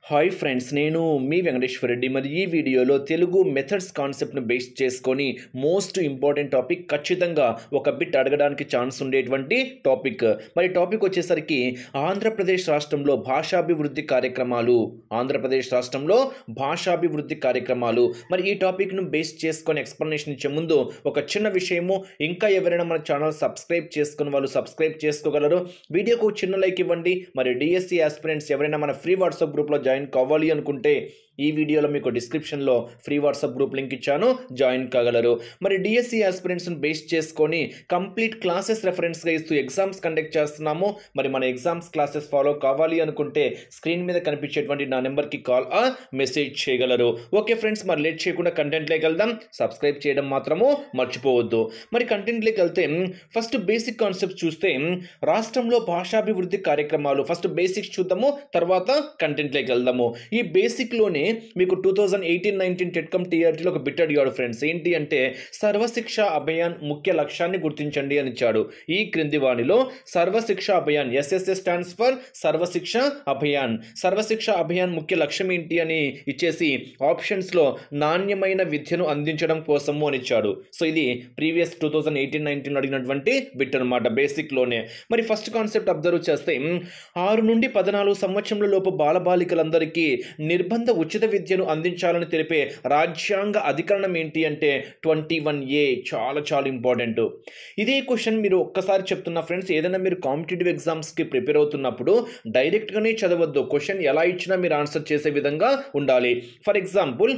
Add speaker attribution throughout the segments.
Speaker 1: Hi friends, నేను మీ వెంకటేశ్వర రెడ్డి. మరి ఈ వీడియోలో తెలుగు మెథడ్స్ కాన్సెప్ట్ను బేస్ చేసుకొని మోస్ట్ ఇంపార్టెంట్ టాపిక్, ఖచ్చితంగా ఒక బిట్ అడగడానికి ఛాన్స్ ఉండేటువంటి టాపిక్. మరి టాపిక్ వచ్చేసరికి ఆంధ్రప్రదేశ్ రాష్ట్రంలో భాషాభివృద్ధి కార్యక్రమాలు. ఆంధ్రప్రదేశ్ రాష్ట్రంలో భాషాభివృద్ధి కార్యక్రమాలు. మరి ఈ టాపిక్ను బేస్ చేసుకొని ఎక్స్ప్లెనేషన్ ఇచ్చే ముందు ఒక చిన్న విషయము, ఇంకా ఎవరైనా మన ఛానల్ సబ్స్క్రైబ్ చేసుకుని వాళ్ళు సబ్స్క్రైబ్ చేసుకోగలరు. వీడియోకు చిన్న లైక్ ఇవ్వండి. మరి డిఎస్సి ఆస్పిరెంట్స్ ఎవరైనా మన ఫ్రీ వాట్సాప్ గ్రూప్లో జాయిన్ కావాలి అనుకుంటే ఈ వీడియోలో మీకు డిస్క్రిప్షన్లో ఫ్రీ వాట్సాప్ గ్రూప్ లింక్ ఇచ్చాను, జాయిన్ కాగలరు. మరి డిఎస్సి ఆస్పిరెంట్స్ని బేస్ చేసుకొని కంప్లీట్ క్లాసెస్ రెఫరెన్స్గా ఇస్తూ ఎగ్జామ్స్ కండక్ట్ చేస్తున్నాము. మరి మన ఎగ్జామ్స్ క్లాసెస్ ఫాలో కావాలి అనుకుంటే స్క్రీన్ మీద కనిపించేటువంటి నా నెంబర్కి కాల్ మెసేజ్ చేయగలరు. ఓకే ఫ్రెండ్స్, మరి లేట్ చేయకుండా కంటెంట్లోకి వెళ్దాం. సబ్స్క్రైబ్ చేయడం మాత్రము మర్చిపోవద్దు. మరి కంటెంట్లోకి వెళ్తే ఫస్ట్ బేసిక్ కాన్సెప్ట్ చూస్తే రాష్ట్రంలో భాషాభివృద్ధి కార్యక్రమాలు. ఫస్ట్ బేసిక్స్ చూద్దాము, తర్వాత కంటెంట్లోకి వెళ్దాము. ఈ బేసిక్లోనే మీకు 2018-19 టెట్కమ్ టీఆర్టీలో ఒక బిట్ అడిగాడు ఫ్రెండ్స్. ఏంటి అంటే సర్వశిక్ష అభియాన్ ముఖ్య లక్ష్యాన్ని గుర్తించండి అని ఇచ్చాడు. ఈ క్రింది వాణిలో Sarva Shiksha Abhiyan, SSA stands for Sarva Shiksha Abhiyan. Sarva Shiksha Abhiyan ముఖ్య లక్ష్యం ఏంటి అని ఇచ్చేసి ఆప్షన్స్లో నాణ్యమైన విద్యను అందించడం కోసము అని ఇచ్చాడు. సో ఇది ప్రీవియస్ 2018-19 అడిగినటువంటి బిట్ అనమాట బేసిక్లోనే. మరి ఫస్ట్ కాన్సెప్ట్ అబ్జర్వ్ చేస్తే 6 నుండి 14 సంవత్సరంల లోపు బాలబాలికలందరికీ నిర్బంధ ఉచిత విద్యను అందించాలని తెలిపే రాజ్యాంగ అధికరణం ఏంటి అంటే 21A. చాలా ఇంపార్టెంట్. ఇదే క్వశ్చన్ మీరు ఒక్కసారి చెప్తున్నా ఫ్రెండ్స్, ఏదైనా మీరు కాంపిటేటివ్ ఎగ్జామ్స్కి ప్రిపేర్ అవుతున్నప్పుడు డైరెక్ట్గానే చదవద్దు. క్వశ్చన్ ఎలా ఇచ్చినా మీరు ఆన్సర్ చేసే విధంగా ఉండాలి. ఫర్ ఎగ్జాంపుల్,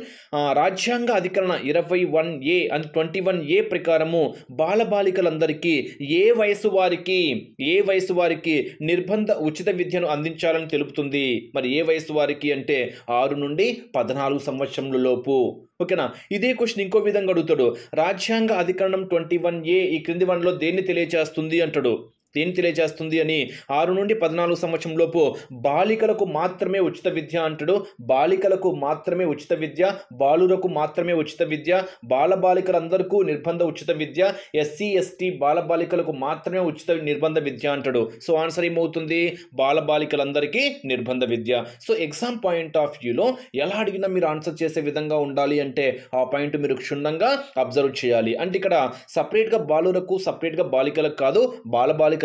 Speaker 1: రాజ్యాంగ అధికరణ 21A అండ్ 21A ప్రకారము బాలబాలికలందరికీ ఏ వయసు వారికి నిర్బంధ ఉచిత విద్యను అందించాలని తెలుపుతుంది. మరి ఏ వయసు వారికి అంటే 6 నుండి 14 సంవత్సరముల లోపు. ఓకేనా? ఇదే క్వశ్చన్ ఇంకో విధంగా అడుగుతాడు. రాజ్యాంగ అధికరణం 21A ఈ క్రింది వన్లో దేన్ని తెలియజేస్తుంది అంటాడు. దేన్ని తెలియజేస్తుంది అని 6 నుండి 14 సంవత్సరం లోపు బాలికలకు మాత్రమే ఉచిత విద్య అంటాడు. బాలికలకు మాత్రమే ఉచిత విద్య, బాలురకు మాత్రమే ఉచిత విద్య, బాలబాలికలందరికీ నిర్బంధ ఉచిత విద్య, ఎస్సీ ఎస్టీ బాలబాలికలకు మాత్రమే ఉచిత నిర్బంధ విద్య అంటాడు. సో ఆన్సర్ ఏమవుతుంది? బాలబాలికలందరికీ నిర్బంధ విద్య. సో ఎగ్జామ్ పాయింట్ ఆఫ్ వ్యూలో ఎలా అడిగినా మీరు ఆన్సర్ చేసే విధంగా ఉండాలి అంటే ఆ పాయింట్ మీరు క్షుణ్ణంగా అబ్జర్వ్ చేయాలి. అంటే ఇక్కడ సపరేట్గా బాలురకు, సపరేట్గా బాలికలకు కాదు, బాలబాలికలందరికీ.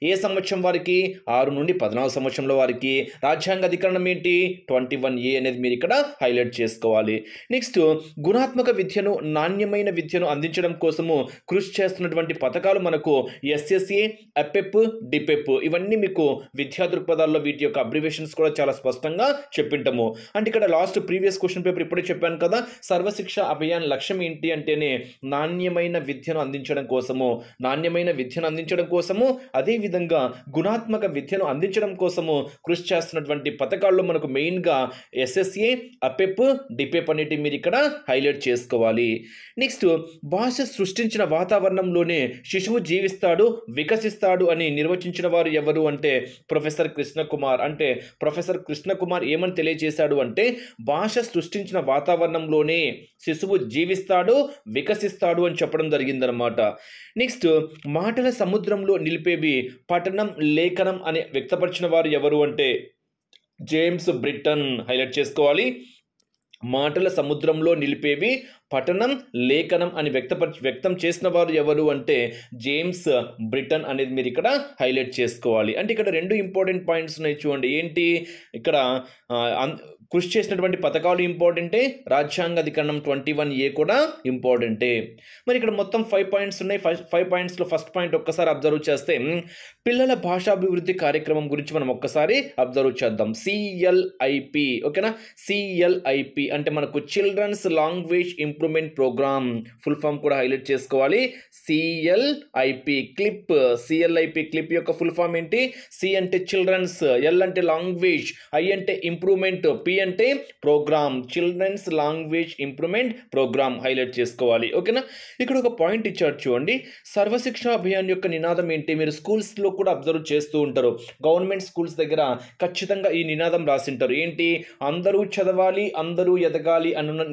Speaker 1: ఏ సంవత్సరం వారికి? 6 నుండి 14 సంవత్సరంలో వారికి. రాజ్యాంగ అధికరణం ఏంటి? 21A అనేది మీరు ఇక్కడ హైలైట్ చేసుకోవాలి. నెక్స్ట్, గుణాత్మక విద్యను, నాణ్యమైన విద్యను అందించడం కోసము కృషి చేస్తున్నటువంటి పథకాలు మనకు ఎస్ఎస్ఏ, అపెప్, డిపెప్. ఇవన్నీ మీకు విద్యా దృక్పథాల్లో వీటి యొక్క అబ్రివేషన్స్ కూడా చాలా స్పష్టంగా చెప్పింటాము. అంటే ఇక్కడ లాస్ట్ ప్రీవియస్ క్వశ్చన్ పేపర్ ఇప్పుడే చెప్పాను కదా, సర్వశిక్ష అభియాన్ లక్ష్యం ఏంటి అంటేనే నాణ్యమైన విద్యను అందించడం కోసము, అదేవిధంగా గుణాత్మక విద్యను అందించడం కోసము కృషి చేస్తున్నటువంటి పథకాల్లో మనకు మెయిన్గా ఎస్ఎస్ఏ, అపెప్, డిపెప్ అనేటి మీరు ఇక్కడ హైలైట్ చేసుకోవాలి. నెక్స్ట్, భాష సృష్టించిన వాతావరణంలోనే శిశువు జీవిస్తాడు, వికసిస్తాడు అని నిర్వచించిన వారు ఎవరు అంటే ప్రొఫెసర్ కృష్ణకుమార్. అంటే ప్రొఫెసర్ కృష్ణకుమార్ ఏమని తెలియజేశాడు అంటే భాష సృష్టించిన వాతావరణంలోనే శిశువు జీవిస్తాడు, వికసిస్తాడు అని చెప్పడం జరిగిందనమాట. నెక్స్ట్, మాటల సముద్రంలో నిలిపేవి పఠనం, లేఖనం అని వ్యక్తపరిచిన వారు ఎవరు అంటే జేమ్స్ బ్రిటన్. హైలైట్ చేసుకోవాలి. మాటల సముద్రంలో నిలిపేవి పఠనం, లేఖనం అని వ్యక్తం చేసిన వారు ఎవరు అంటే జేమ్స్ బ్రిటన్ అనేది మీరు ఇక్కడ హైలైట్ చేసుకోవాలి. అంటే ఇక్కడ 2 ఇంపార్టెంట్ పాయింట్స్ ఉన్నాయి చూడండి. ఏంటి? ఇక్కడ కృషి చేసినటువంటి పథకాలు ఇంపార్టెంటే, రాజ్యాంగ అధికరణం 21A కూడా ఇంపార్టెంటే. మరి ఇక్కడ మొత్తం 5 పాయింట్స్ ఉన్నాయి. 5 పాయింట్స్లో ఫస్ట్ పాయింట్ ఒక్కసారి అబ్జర్వ్ చేస్తే పిల్లల భాషాభివృద్ధి కార్యక్రమం గురించి మనం ఒక్కసారి అబ్జర్వ్ చేద్దాం. CLIP. ఓకేనా? CLIP అంటే మనకు childrens language improvement programme. Full form కూడా హైలైట్ చేసుకోవాలి. CLIP clip. CLIP క్లిప్ యొక్క ఫుల్ ఫామ్ ఏంటి? C అంటే చిల్డ్రన్స్, L అంటే లాంగ్వేజ్, I అంటే ఇంప్రూవ్మెంట్, P అంటే programme. Childrens language improvement programme highlight చేసుకోవాలి. ఓకేనా? ఇక్కడ ఒక పాయింట్ ఇచ్చారు చూడండి. సర్వశిక్ష అభియాన్ యొక్క నినాదం ఏంటి? మీరు స్కూల్స్లో కూడా అబ్జర్వ్ చేస్తూ ఉంటారు. గవర్నమెంట్ స్కూల్స్ దగ్గర ఖచ్చితంగా ఈ నినాదం రాసింటారు. ఏంటి? అందరూ చదవాలి, అందరూ ఎదగాలి అన్న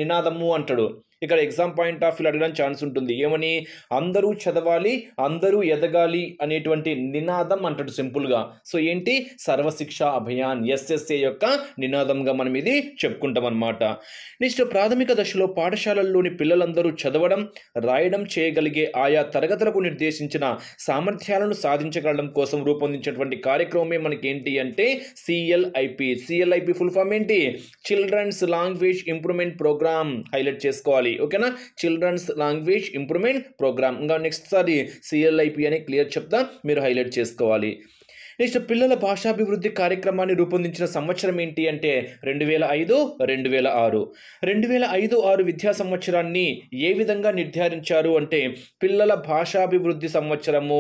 Speaker 1: నినాదము అంటాడు. ఇక్కడ ఎగ్జామ్ పాయింట్ ఆఫ్ వ్యూ అడగడానికి ఛాన్స్ ఉంటుంది. ఏమని? అందరూ చదవాలి, అందరూ ఎదగాలి అనేటువంటి నినాదం అంటాడు సింపుల్గా. సో ఏంటి? సర్వశిక్ష అభియాన్ ఎస్ఎస్ఏ యొక్క నినాదంగా మనం ఇది చెప్పుకుంటాం అన్నమాట. నెక్స్ట్, ప్రాథమిక దశలో పాఠశాలల్లోని పిల్లలందరూ చదవడం, రాయడం చేయగలిగే ఆయా తరగతులకు నిర్దేశించిన సామర్థ్యాలను సాధించగలడం కోసం రూపొందించినటువంటి కార్యక్రమమే మనకి ఏంటి అంటే సిఎల్ఐపి. సిఎల్ఐపి ఫుల్ ఫామ్ ఏంటి? Childrens language improvement programme. Highlight చేసుకోవాలి, ఓకేనా? Childrens language improvement programme. ఇంకా నెక్స్ట్ సారి సిఎల్ఐపి అని క్లియర్ చెప్తా, మీరు హైలైట్ చేసుకోవాలి. నెక్స్ట్, పిల్లల భాషాభివృద్ధి కార్యక్రమాన్ని రూపొందించిన సంవత్సరం ఏంటి అంటే 2005-2006. 2005-06 విద్యా సంవత్సరాన్ని ఏ విధంగా నిర్ధారించారు అంటే పిల్లల భాషాభివృద్ధి సంవత్సరము.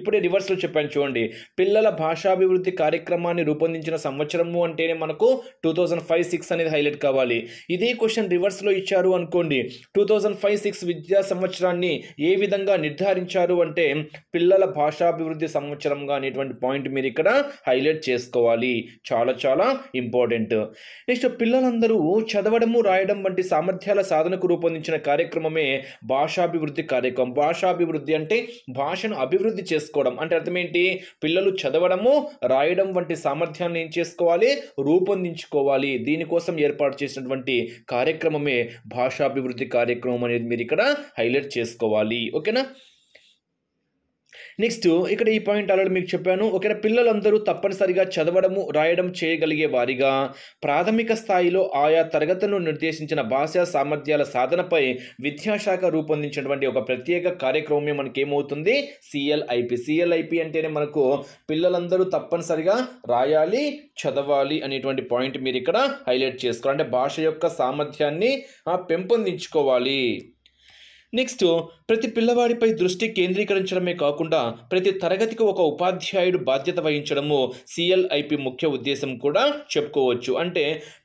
Speaker 1: ఇప్పుడే రివర్స్లో చెప్పాను చూడండి. పిల్లల భాషాభివృద్ధి కార్యక్రమాన్ని రూపొందించిన సంవత్సరము అంటేనే మనకు 2005-06 అనేది హైలైట్ కావాలి. ఇదే క్వశ్చన్ రివర్స్లో ఇచ్చారు అనుకోండి, 2005-06 విద్యా సంవత్సరాన్ని ఏ విధంగా నిర్ధారించారు అంటే పిల్లల భాషాభివృద్ధి సంవత్సరంగా అనేటువంటి పాయింట్ మీరు ఇక్కడ హైలైట్ చేసుకోవాలి. చాలా చాలా ఇంపార్టెంట్. నెక్స్ట్, పిల్లలందరూ చదవడము, రాయడం వంటి సామర్థ్యాల సాధనకు రూపొందించిన కార్యక్రమమే భాషాభివృద్ధి కార్యక్రమం. భాషాభివృద్ధి అంటే భాషను అభివృద్ధి చేసుకోవడం అంటే అర్థం ఏంటి? పిల్లలు చదవడము, రాయడం వంటి సామర్థ్యాన్ని ఏం చేసుకోవాలి? రూపొందించుకోవాలి. దీనికోసం ఏర్పాటు చేసినటువంటి కార్యక్రమమే భాషాభివృద్ధి కార్యక్రమం అనేది మీరు ఇక్కడ హైలైట్ చేసుకోవాలి, ఓకేనా? నెక్స్ట్, ఇక్కడ ఈ పాయింట్ ఆల్రెడీ మీకు చెప్పాను, ఓకేనా? పిల్లలందరూ తప్పనిసరిగా చదవడము, రాయడం చేయగలిగే వారిగా ప్రాథమిక స్థాయిలో ఆయా తరగతులను నిర్దేశించిన భాషా సామర్థ్యాల సాధనపై విద్యాశాఖ రూపొందించినటువంటి ఒక ప్రత్యేక కార్యక్రమమే మనకి ఏమవుతుంది? సిఎల్ఐపి. సిఎల్ఐపి అంటేనే మనకు పిల్లలందరూ తప్పనిసరిగా రాయాలి, చదవాలి అనేటువంటి పాయింట్ మీరు ఇక్కడ హైలైట్ చేసుకోవాలి. అంటే భాష యొక్క సామర్థ్యాన్ని పెంపొందించుకోవాలి. నెక్స్ట్, ప్రతి పిల్లవాడిపై దృష్టి కేంద్రీకరించడమే కాకుండా ప్రతి తరగతికి ఒక ఉపాధ్యాయుడు బాధ్యత వహించడము సిఎల్ఐపి ముఖ్య ఉద్దేశం కూడా చెప్పుకోవచ్చు. అంటే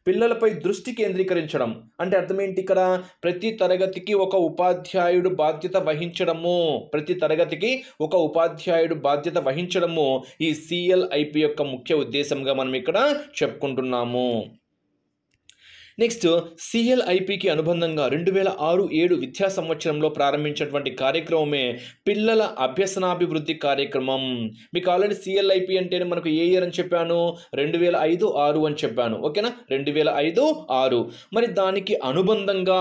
Speaker 1: పిల్లలపై దృష్టి కేంద్రీకరించడం అంటే అర్థం ఏంటి? ఇక్కడ ప్రతి తరగతికి ఒక ఉపాధ్యాయుడు బాధ్యత వహించడము, ప్రతి తరగతికి ఒక ఉపాధ్యాయుడు బాధ్యత వహించడము ఈ సిఎల్ఐపి యొక్క ముఖ్య ఉద్దేశంగా మనం ఇక్కడ చెప్పుకుంటున్నాము. నెక్స్ట్, సిఎల్ఐపికి అనుబంధంగా 2006-07 విద్యా సంవత్సరంలో ప్రారంభించినటువంటి కార్యక్రమమే పిల్లల అభ్యసనాభివృద్ధి కార్యక్రమం. మీకు ఆల్రెడీ సిఎల్ఐపి అంటేనే మనకు ఏ ఇయర్ అని చెప్పాను? 2005-06 అని చెప్పాను, ఓకేనా? 2005-06. మరి దానికి అనుబంధంగా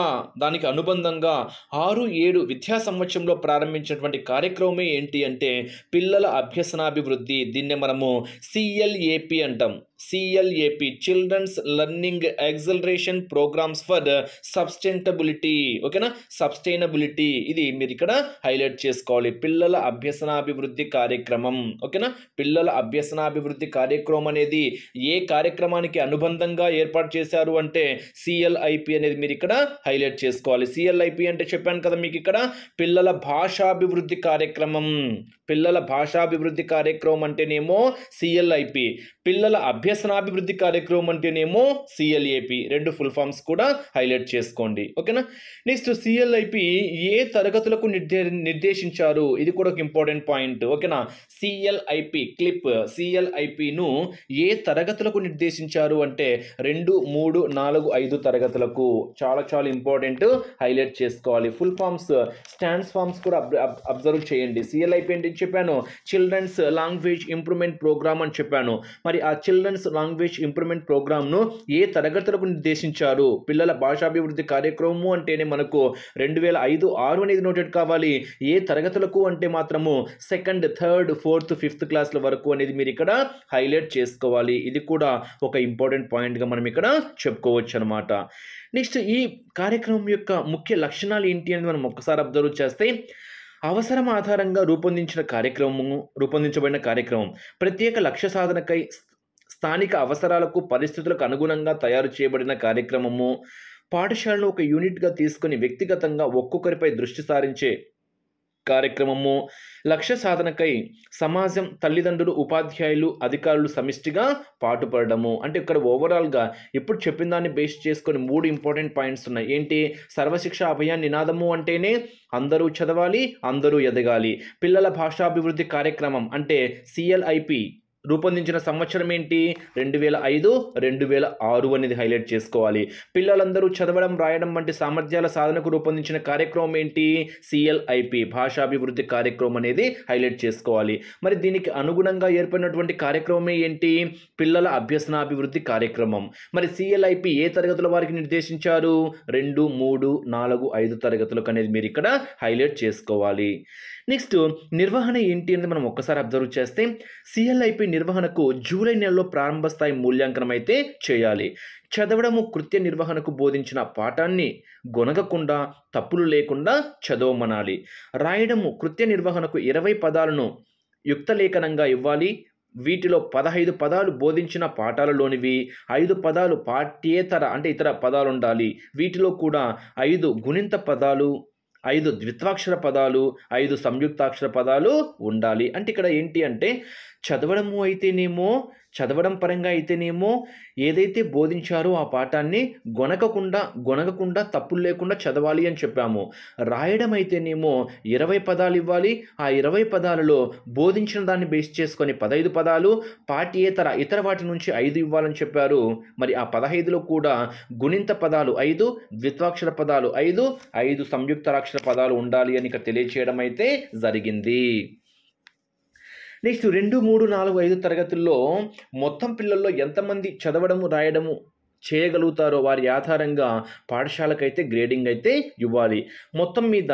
Speaker 1: 6-7 విద్యా సంవత్సరంలో ప్రారంభించినటువంటి కార్యక్రమమే ఏంటి అంటే పిల్లల అభ్యసనాభివృద్ధి. దీన్నే మనము సిఎల్ఏపి అంటాం. CLAP, children's learning acceleration programmes for sustainability, ఓకేనా? సబ్స్టైనబిలిటీ, ఇది మీరు ఇక్కడ హైలైట్ చేసుకోవాలి. పిల్లల అభ్యసనాభివృద్ధి కార్యక్రమం, ఓకేనా? పిల్లల అభ్యసనాభివృద్ధి కార్యక్రమం అనేది ఏ కార్యక్రమానికి అనుబంధంగా ఏర్పాటు చేశారు అంటే సిఎల్ఐపి అనేది మీరు ఇక్కడ హైలైట్ చేసుకోవాలి. సిఎల్ఐపి అంటే చెప్పాను కదా మీకు ఇక్కడ పిల్లల భాషాభివృద్ధి కార్యక్రమం. పిల్లల భాషాభివృద్ధి కార్యక్రమం అంటేనేమో సిఎల్ఐపి, పిల్లల అభ్యసనాభివృద్ధి కార్యక్రమం అంటేనేమో సిఎల్ఏపి. రెండు ఫుల్ ఫామ్స్ కూడా హైలైట్ చేసుకోండి, ఓకేనా? నెక్స్ట్, సిఎల్ఐపి ఏ తరగతులకు నిర్దేశించారు? ఇది కూడా ఒక ఇంపార్టెంట్ పాయింట్, ఓకేనా? సిఎల్ఐపి క్లిప్, సిఎల్ఐపిను ఏ తరగతులకు నిర్దేశించారు అంటే 2, 3, 4, 5 తరగతులకు. చాలా చాలా ఇంపార్టెంట్, హైలైట్ చేసుకోవాలి. ఫుల్ ఫామ్స్, స్టాండ్స్ ఫామ్స్ కూడా అబ్జర్వ్ చేయండి. సిఎల్ఐపి ఏంటి చెప్పాను? చిల్డ్రన్స్ లాంగ్వేజ్ ఇంప్రూవ్మెంట్ ప్రోగ్రామ్ అని చెప్పాను. మరి ఆ చిల్డ్రన్స్ లాంగ్వేజ్ ఇంప్రూవ్మెంట్ ప్రోగ్రామ్ను ఏ తరగతులకు నిర్దేశించారు? పిల్లల భాషాభివృద్ధి కార్యక్రమము అంటేనే మనకు 2005-06 అనేది నోటెడ్ కావాలి. ఏ తరగతులకు అంటే మాత్రము 2nd, 3rd, 4th, 5th క్లాసుల వరకు అనేది మీరు ఇక్కడ హైలైట్ చేసుకోవాలి. ఇది కూడా ఒక ఇంపార్టెంట్ పాయింట్గా మనం ఇక్కడ చెప్పుకోవచ్చు అనమాట. నెక్స్ట్, ఈ కార్యక్రమం యొక్క ముఖ్య లక్షణాలు ఏంటి అని మనం ఒక్కసారి అబ్జర్వ్ చేస్తే అవసరం ఆధారంగా రూపొందించబడిన కార్యక్రమం, ప్రత్యేక లక్ష్య సాధనకై స్థానిక అవసరాలకు పరిస్థితులకు అనుగుణంగా తయారు చేయబడిన కార్యక్రమము, పాఠశాలను ఒక యూనిట్గా తీసుకొని వ్యక్తిగతంగా ఒక్కొక్కరిపై దృష్టి సారించే కార్యక్రమము, లక్ష్య సాధనకై సమాజం, తల్లిదండ్రులు, ఉపాధ్యాయులు, అధికారులు సమిష్టిగా పాటుపడము. అంటే ఇక్కడ ఓవరాల్గా ఇప్పుడు చెప్పిన దాన్ని బేస్ చేసుకొని 3 ఇంపార్టెంట్ పాయింట్స్ ఉన్నాయి. ఏంటి? సర్వశిక్ష అభియాన్ నినాదము అంటేనే అందరూ చదవాలి, అందరూ ఎదగాలి. పిల్లల భాషాభివృద్ధి కార్యక్రమం అంటే సిఎల్ఐపి రూపొందించిన సంవత్సరం ఏంటి? 2005, 2006 అనేది హైలైట్ చేసుకోవాలి. పిల్లలందరూ చదవడం, రాయడం వంటి సామర్థ్యాల సాధనకు రూపొందించిన కార్యక్రమం ఏంటి? CLIP భాషాభివృద్ధి కార్యక్రమం అనేది హైలైట్ చేసుకోవాలి. మరి దీనికి అనుగుణంగా ఏర్పడినటువంటి కార్యక్రమమే ఏంటి? పిల్లల అభ్యసనాభివృద్ధి కార్యక్రమం. మరి CLIP ఏ తరగతుల వారికి నిర్దేశించారు? 2, 3, 4, 5 తరగతులకు అనేది మీరు ఇక్కడ హైలైట్ చేసుకోవాలి. నెక్స్ట్ నిర్వహణ ఏంటి అనేది మనం ఒక్కసారి అబ్జర్వ్ చేస్తే CLIP నిర్వహణకు జూలై నెలలో ప్రారంభ స్థాయి మూల్యాంకనం అయితే చేయాలి. చదవడము కృత్య నిర్వహణకు బోధించిన పాఠాన్ని గొనగకుండా తప్పులు లేకుండా చదవమనాలి. రాయడము కృత్య నిర్వహణకు 20 పదాలను యుక్తలేఖనంగా ఇవ్వాలి. వీటిలో 15 పదాలు బోధించిన పాఠాలలోనివి, 5 పదాలు పాఠ్యేతర అంటే ఇతర పదాలు ఉండాలి. వీటిలో కూడా 5 గుణింత పదాలు, 5 ద్విత్వాక్షర పదాలు, 5 సంయుక్తాక్షర పదాలు ఉండాలి. అంటే ఇక్కడ ఏంటి అంటే చదవడం పరంగా అయితేనేమో ఏదైతే బోధించారో ఆ పాఠాన్ని గొనగకుండా తప్పులు లేకుండా చదవాలి అని చెప్పాము. రాయడం అయితేనేమో 20 పదాలు ఇవ్వాలి. ఆ 20 పదాలలో బోధించిన దాన్ని బేస్ చేసుకొని 15 పదాలు, ఇతర వాటి నుంచి 5 ఇవ్వాలని చెప్పారు. మరి ఆ 15లో కూడా గుణింత పదాలు 5, ద్విత్వాక్షర పదాలు 5 సంయుక్తాక్షర పదాలు ఉండాలి అని ఇక్కడ తెలియచేయడం అయితే జరిగింది. నెక్స్ట్ 2, 3, 4, 5 తరగతుల్లో మొత్తం పిల్లల్లో ఎంతమంది చదవడము, రాయడము చేయగలుగుతారో వారి ఆధారంగా పాఠశాలకైతే గ్రేడింగ్ అయితే ఇవ్వాలి. మొత్తం మీద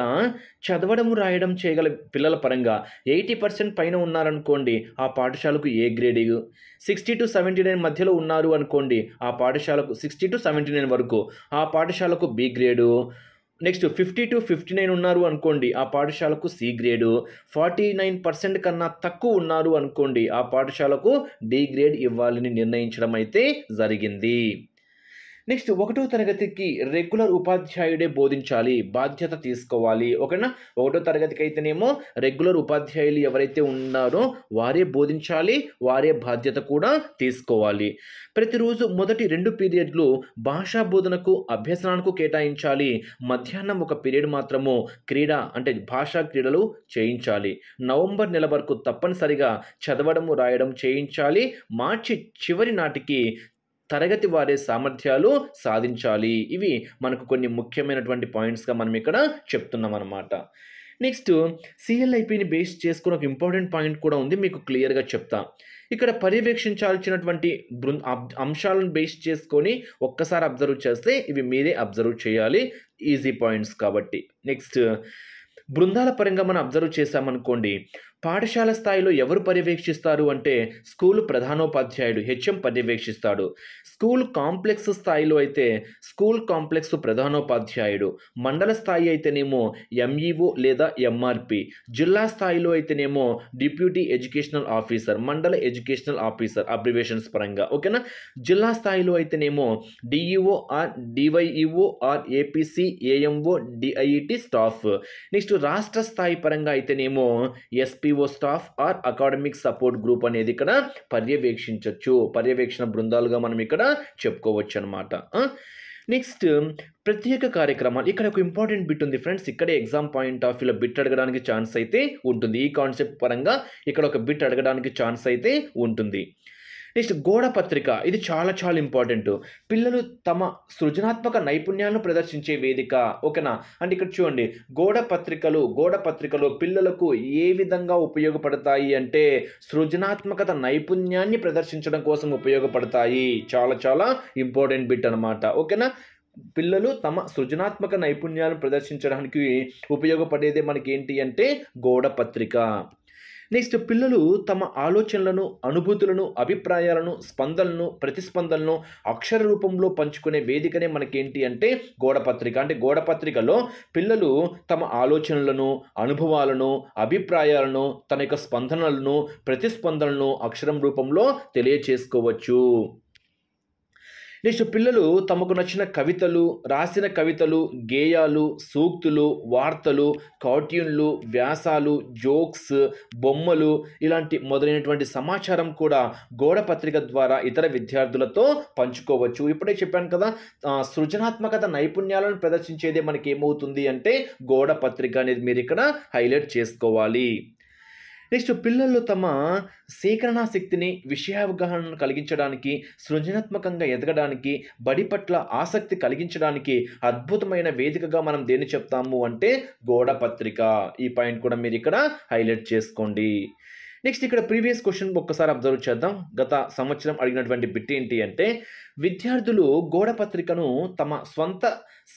Speaker 1: చదవడము, రాయడం చేయగల పిల్లల పరంగా 80% పైన ఉన్నారనుకోండి, ఆ పాఠశాలకు ఏ గ్రేడింగ్. 60 to 79 మధ్యలో ఉన్నారు అనుకోండి, ఆ పాఠశాలకు 60 to 79 వరకు ఆ పాఠశాలకు B గ్రేడు. నెక్స్ట్ 50 to 59 ఉన్నారు అనుకోండి, ఆ పాఠశాలకు C గ్రేడు. 49% కన్నా తక్కువ ఉన్నారు అనుకోండి, ఆ పాఠశాలకు D గ్రేడ్ ఇవ్వాలని నిర్ణయించడం అయితే జరిగింది. నెక్స్ట్ 1వ తరగతికి రెగ్యులర్ ఉపాధ్యాయుడే బోధించాలి, బాధ్యత తీసుకోవాలి. ఓకేనా? 1వ తరగతికి అయితేనేమో రెగ్యులర్ ఉపాధ్యాయులు ఎవరైతే ఉన్నారో వారే బోధించాలి, వారే బాధ్యత కూడా తీసుకోవాలి. ప్రతిరోజు మొదటి 2 పీరియడ్లు భాషా బోధనకు, అభ్యసనానికి కేటాయించాలి. మధ్యాహ్నం 1 పీరియడ్ మాత్రము భాషా క్రీడలు చేయించాలి. నవంబర్ నెల వరకు తప్పనిసరిగా చదవడము, రాయడం చేయించాలి. మార్చి చివరి నాటికి తరగతి వారే సామర్థ్యాలు సాధించాలి. ఇవి మనకు కొన్ని ముఖ్యమైనటువంటి పాయింట్స్గా మనం ఇక్కడ చెప్తున్నాం అన్నమాట. నెక్స్ట్ CLIPని బేస్ చేసుకుని ఒక ఇంపార్టెంట్ పాయింట్ కూడా ఉంది, మీకు క్లియర్గా చెప్తా. ఇక్కడ పర్యవేక్షించాల్సినటువంటి అంశాలను బేస్ చేసుకొని ఒక్కసారి అబ్జర్వ్ చేస్తే ఇవి మీరే అబ్జర్వ్ చేయాలి, ఈజీ పాయింట్స్ కాబట్టి. నెక్స్ట్ బృందాల పరంగా మనం అబ్జర్వ్ చేశామనుకోండి, పాఠశాల స్థాయిలో ఎవరు పర్యవేక్షిస్తారు అంటే స్కూలు ప్రధానోపాధ్యాయుడు HM పర్యవేక్షిస్తాడు. స్కూల్ కాంప్లెక్స్ స్థాయిలో అయితే స్కూల్ కాంప్లెక్స్ ప్రధానోపాధ్యాయుడు. మండల స్థాయి అయితేనేమో MEO లేదా MRP. జిల్లా స్థాయిలో అయితేనేమో deputy educational officer, mandal educational officer abbreviations పరంగా. ఓకేనా? జిల్లా స్థాయిలో అయితేనేమో DEO or DYEO or APC AMO DIET staff. Next రాష్ట్ర స్థాయి పరంగా అయితేనేమో SPO staff or academic support group అనేది ఇక్కడ పర్యవేక్షణ బృందాలుగా మనం ఇక్కడ చెప్పుకోవచ్చు అనమాట. నెక్స్ట్ ప్రత్యేక కార్యక్రమాలు. ఇక్కడ ఒక ఇంపార్టెంట్ బిట్ ఉంది ఫ్రెండ్స్, ఇక్కడే ఎగ్జామ్ పాయింట్ ఆఫ్ వ్యూలో బిట్ అడగడానికి ఛాన్స్ అయితే ఉంటుంది. ఈ కాన్సెప్ట్ పరంగా ఇక్కడ ఒక బిట్ అడగడానికి ఛాన్స్ అయితే ఉంటుంది. నెక్స్ట్ గోడ పత్రిక, ఇది చాలా చాలా ఇంపార్టెంట్. పిల్లలు తమ సృజనాత్మక నైపుణ్యాలను ప్రదర్శించే వేదిక. ఓకేనా? అంటే ఇక్కడ చూడండి, గోడ పత్రికలు పిల్లలకు ఏ విధంగా ఉపయోగపడతాయి అంటే సృజనాత్మకత నైపుణ్యాన్ని ప్రదర్శించడం కోసం ఉపయోగపడతాయి. చాలా చాలా ఇంపార్టెంట్ బిట్ అనమాట. ఓకేనా? పిల్లలు తమ సృజనాత్మక నైపుణ్యాలను ప్రదర్శించడానికి ఉపయోగపడేదే మనకి ఏంటి అంటే గోడ పత్రిక. నెక్స్ట్ పిల్లలు తమ ఆలోచనలను, అనుభూతులను, అభిప్రాయాలను, స్పందనలను, ప్రతిస్పందనలను అక్షర రూపంలో పంచుకునే వేదికనే మనకేంటి అంటే గోడపత్రిక. అంటే గోడపత్రికలో పిల్లలు తమ ఆలోచనలను, అనుభవాలను, అభిప్రాయాలను, తన యొక్క స్పందనలను, ప్రతిస్పందనలను అక్షరం రూపంలో తెలియచేసుకోవచ్చు. నెక్స్ట్ పిల్లలు తమకు నచ్చిన కవితలు, రాసిన కవితలు, గేయాలు, సూక్తులు, వార్తలు, కార్టూన్లు, వ్యాసాలు, జోక్స్, బొమ్మలు ఇలాంటి మొదలైనటువంటి సమాచారం కూడా గోడ పత్రిక ద్వారా ఇతర విద్యార్థులతో పంచుకోవచ్చు. ఇప్పుడే చెప్పాను కదా, సృజనాత్మకత నైపుణ్యాలను ప్రదర్శించేదే మనకి ఏమవుతుంది అంటే గోడ పత్రిక అనేది మీరు ఇక్కడ హైలైట్ చేసుకోవాలి. నెక్స్ట్ పిల్లల్లో తమ సేకరణా శక్తిని, విషయావగాహనను కలిగించడానికి, సృజనాత్మకంగా ఎదగడానికి, బడి పట్ల ఆసక్తి కలిగించడానికి అద్భుతమైన వేదికగా మనం దేన్ని చెప్తాము అంటే గోడ పత్రిక. ఈ పాయింట్ కూడా మీరు ఇక్కడ హైలైట్ చేసుకోండి. నెక్స్ట్ ఇక్కడ ప్రీవియస్ క్వశ్చన్ ఒక్కసారి అబ్జర్వ్ చేద్దాం. గత సంవత్సరం అడిగినటువంటి బిట్ ఏంటి అంటే విద్యార్థులు గోడ పత్రికను తమ స్వంత